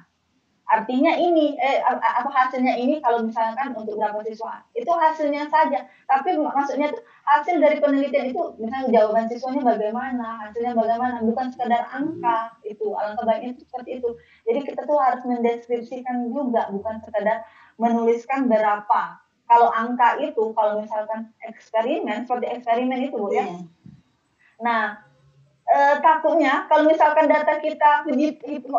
Artinya ini, apa hasilnya ini kalau misalkan untuk berapa siswa, itu hasilnya saja. Tapi maksudnya tuh hasil dari penelitian itu, misalnya jawaban siswanya bagaimana, hasilnya bagaimana, bukan sekedar angka itu, alangkah baiknya itu seperti itu. Jadi kita tuh harus mendeskripsikan juga, bukan sekedar menuliskan berapa. Kalau angka itu, kalau misalkan eksperimen, seperti eksperimen itu Bu ya. Nah, takutnya kalau misalkan data kita,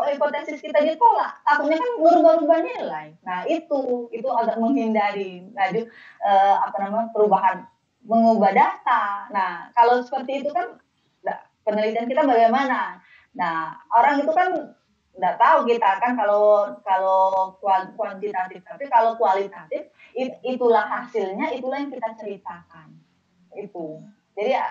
hipotesis kita ditolak, takutnya kan berubah-ubah nilai. Nah itu agak menghindari perubahan, mengubah data. Nah kalau seperti itu kan penelitian kita bagaimana? Nah orang itu kan nggak tahu kita kan kalau kuantitatif, tapi kalau kualitatif itulah hasilnya, itulah yang kita ceritakan itu. Jadi ya,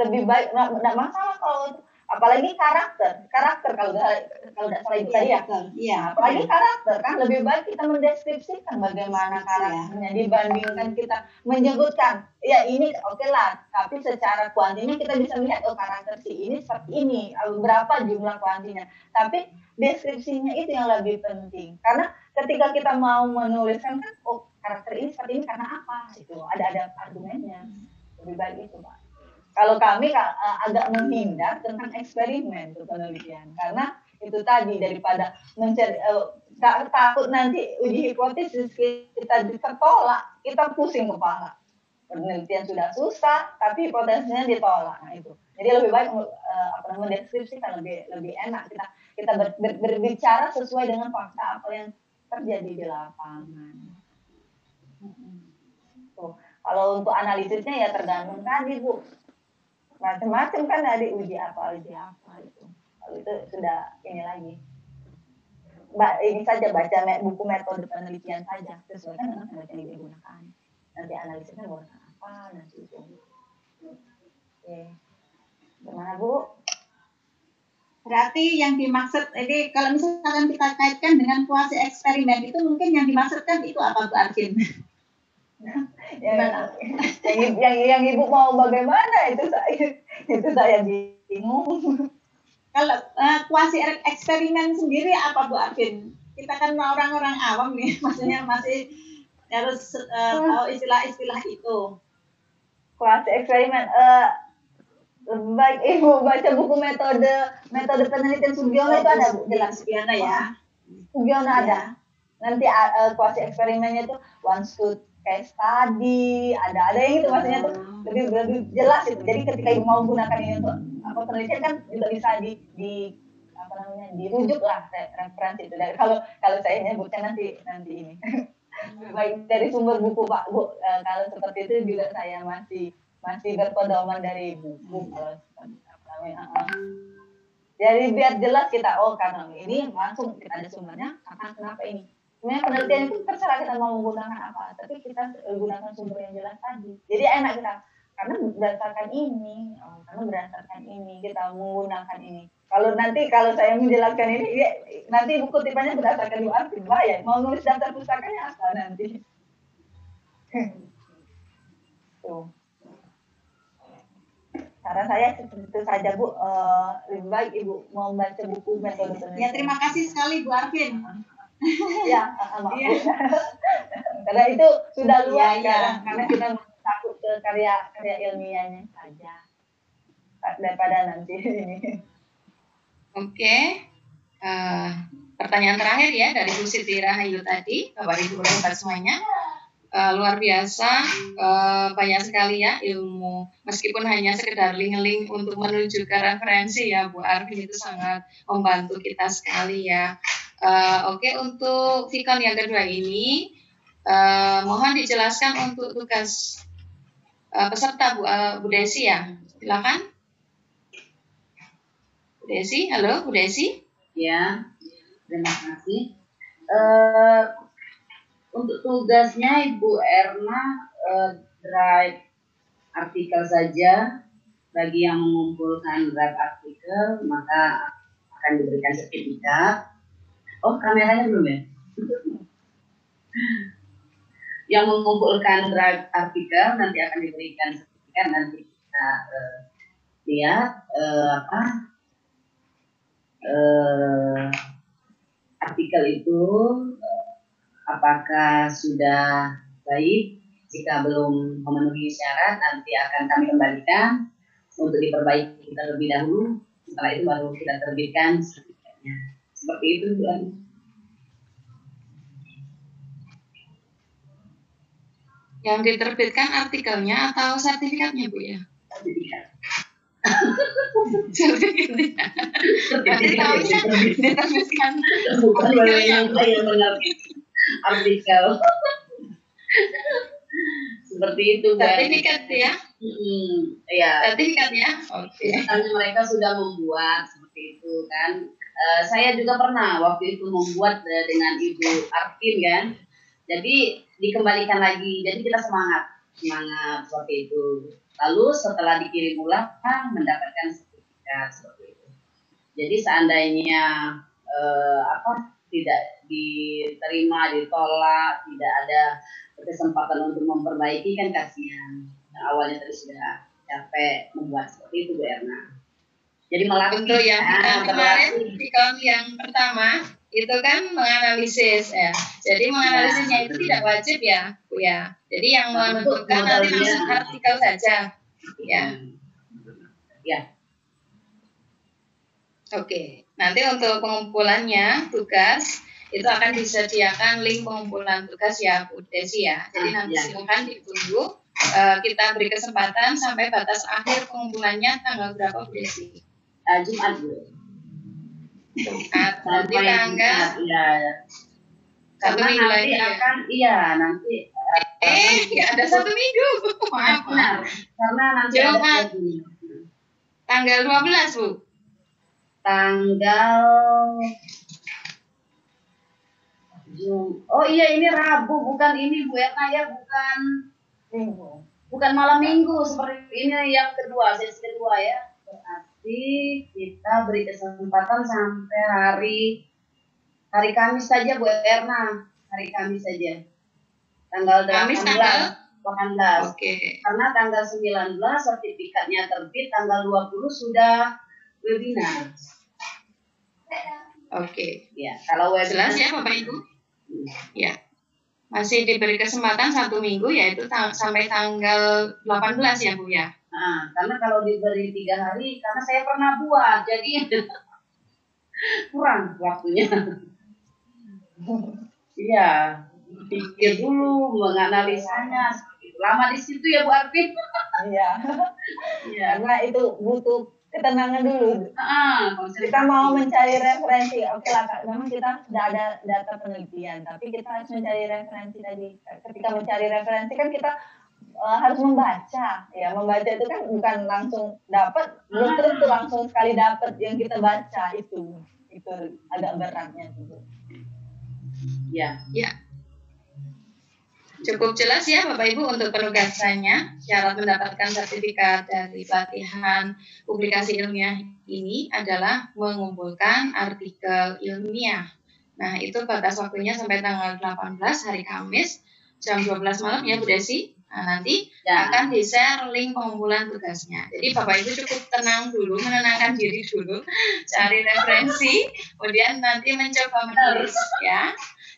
lebih baik nggak masalah kalau apalagi karakter kalau nggak salah itu tadi ya. Iya. Apalagi karakter kan lebih baik kita mendeskripsikan bagaimana karakternya dibandingkan kita menyebutkan ya ini oke lah, tapi secara kuantinya kita bisa melihat oh karakter si ini seperti ini, berapa jumlah kuantinya. Tapi deskripsinya itu yang lebih penting karena ketika kita mau menuliskan kan oh karakter ini seperti ini karena apa itu ada argumennya. Lebih baik itu Pak. Kalau kami agak menghindar tentang eksperimen untuk penelitian karena itu tadi daripada mencari takut nanti uji hipotesis kita tertolak, kita pusing kepala. Penelitian sudah susah, tapi hipotesisnya ditolak. Nah itu. Jadi lebih baik mendeskripsikan lebih enak kita berbicara sesuai dengan fakta apa yang terjadi di lapangan. Tuh. Kalau untuk analisisnya ya tergantung tadi Bu. Macam-macam kan ada uji apa itu. Kalau itu sudah ini lagi. Ini saja baca buku metode penelitian saja sesuaikan dengan penelitian yang digunakan. Nanti analisisnya menggunakan apa nanti itu. Oke. Gimana Bu? Berarti yang dimaksud ini kalau misalkan kita kaitkan dengan kuasi eksperimen itu mungkin yang dimaksudkan itu apa Bu Arvin? yang ibu mau bagaimana itu saya bingung. Kalau kuasi eksperimen sendiri apa Bu Arvin? Kita kan orang-orang awam nih, maksudnya masih harus tahu istilah-istilah itu. Kuasi eksperimen, baik ibu baca buku metode penelitian Sugiono itu ada Bu, jelas Sugiono ya. Sugiono ada. Nanti kuasi eksperimennya itu one shoot case study, ada yang itu maksudnya tuh lebih jelas itu. Jadi ketika ibu mau gunakan ini untuk penelitian kan juga bisa dirujuk lah referensi itu. Dari kalau saya nyebutnya nanti ini. Baik dari sumber buku Pak Bu, kalau seperti itu juga saya masih berpedoman dari buku kalau jadi biar jelas kita karena ini langsung kita ada sumbernya kenapa ini. Sebenarnya penelitian itu terserah kita mau menggunakan apa, tapi kita gunakan sumber yang jelas tadi. Jadi enak kita, karena berdasarkan ini, kita menggunakan ini. Kalau saya menjelaskan ini, nanti buku tipannya berdasarkan UARVIN, ya. Mau nulis daftar pustakanya apa nanti? Tuh. Cara saya itu saja Bu, lebih baik Ibu mau baca buku metode penelitian. Ya terima kasih sekali Bu Arvin. Ya, maaf. Karena itu sudah luas karena kita takut ke karya ilmiahnya saja daripada nanti ini. Oke. Pertanyaan terakhir ya dari Bu Siti Rahayu tadi, Bapak Ibu rekan semuanya. Luar biasa, banyak sekali ya ilmu, meskipun hanya sekedar link-link untuk menuju ke referensi ya Bu Arvin, itu sangat membantu kita sekali ya. Oke, untuk Vicon yang kedua ini mohon dijelaskan untuk tugas peserta Bu Desi ya, silakan. Bu Desi, halo Bu Desi. Ya, terima kasih. Untuk tugasnya Ibu Erna drive artikel saja. Bagi yang mengumpulkan drive artikel maka akan diberikan sertifikat. Oh, kameranya belum ya? Yang mengumpulkan drive artikel nanti akan diberikan sertifikat. Nanti kita lihat artikel itu apakah sudah baik. Jika belum memenuhi syarat nanti akan kami kembalikan untuk diperbaiki terlebih dahulu. Setelah itu baru kita terbitkan sertifikatnya. Seperti itu Bu. Yang diterbitkan artikelnya atau sertifikatnya Bu ya? Sertifikat. Sertifikatnya. Jadi kalau bisa diterbitkan bukan yang saya menerbit artikel. Seperti itu kan. Sertifikat ya? Ya. Sertifikat ya? Oke. Misalnya mereka sudah membuat seperti seperti itu kan. Saya juga pernah waktu itu membuat dengan Ibu Arvin kan. Jadi dikembalikan lagi. Jadi kita semangat seperti itu. Lalu setelah dikirim ulang mendapatkan sertifikat seperti itu. Jadi seandainya tidak diterima, ditolak, tidak ada kesempatan untuk memperbaiki kan kasihan. Awalnya tadi sudah capek membuat seperti itu Bu Erna. Jadi melatih. Untuk yang kemarin di kaum yang pertama itu kan menganalisis ya. Jadi menganalisisnya itu tidak wajib ya Bu ya. Jadi yang menentukan nanti langsung artikel saja ya. Ya. Oke, nanti untuk pengumpulannya tugas itu akan disediakan link pengumpulan tugas ya Bu Desi ya. Jadi nanti silakan ditunggu. Kita beri kesempatan sampai batas akhir pengumpulannya tanggal berapa Bu Desi? Jumat Bu. Jumat. Nanti tanggal. Iya. Karena nanti akan nanti. Nggak ada 1 minggu. Maaf. Benar. Karena nanti Jumat. Tanggal 12 Bu. Tanggal Oh iya, ini Rabu, bukan ini Bu Erna ya, bukan Minggu. Bukan malam Minggu seperti ini yang kedua, sesi kedua ya. Berarti kita beri kesempatan sampai hari Kamis saja Bu Erna, hari Kamis saja. Tanggal 18. Oke. Karena tanggal 19 sertifikatnya terbit, tanggal 20 sudah webinar. Oke. Ya, kalau webinar jelas ya Bapak Ibu? Ya. Masih diberi kesempatan 1 minggu yaitu sampai tanggal 18 ya Bu ya. Nah, karena kalau diberi 3 hari, karena saya pernah buat, jadi kurang waktunya. Iya, pikir dulu, menganalisanya, lama di situ ya Bu Arvin. Iya. Karena itu butuh ketenangan dulu. Kita mau mencari referensi, oke lah Kak, memang kita sudah ada data penelitian, tapi kita harus mencari referensi tadi. Ketika mencari referensi kan kita harus membaca, ya membaca itu kan bukan langsung dapat, belum tentu langsung sekali dapat yang kita baca itu agak beratnya gitu. Ya. Cukup jelas ya Bapak Ibu untuk penugasannya. Syarat mendapatkan sertifikat dari pelatihan publikasi ilmiah ini adalah mengumpulkan artikel ilmiah. Nah, itu batas waktunya sampai tanggal 18 hari Kamis jam 12 malam ya Bu Desi. Nah, nanti akan di-share link pengumpulan tugasnya. Jadi Bapak Ibu cukup tenang dulu, menenangkan diri dulu, cari referensi, kemudian nanti mencoba menulis ya.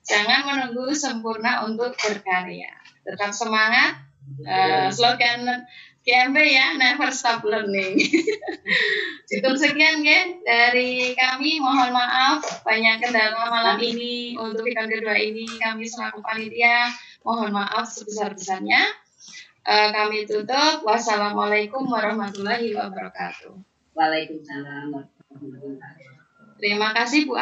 Jangan menunggu sempurna untuk berkarya. Tetap semangat. Slogan GMP ya, never stop learning. Cukup sekian ya dari kami. Mohon maaf banyak kendala malam ini. Untuk event kedua ini kami selaku panitia mohon maaf sebesar-besarnya. Kami tutup. Wassalamualaikum warahmatullahi wabarakatuh. Waalaikumsalam warahmatullahi wabarakatuh. Terima kasih Bu.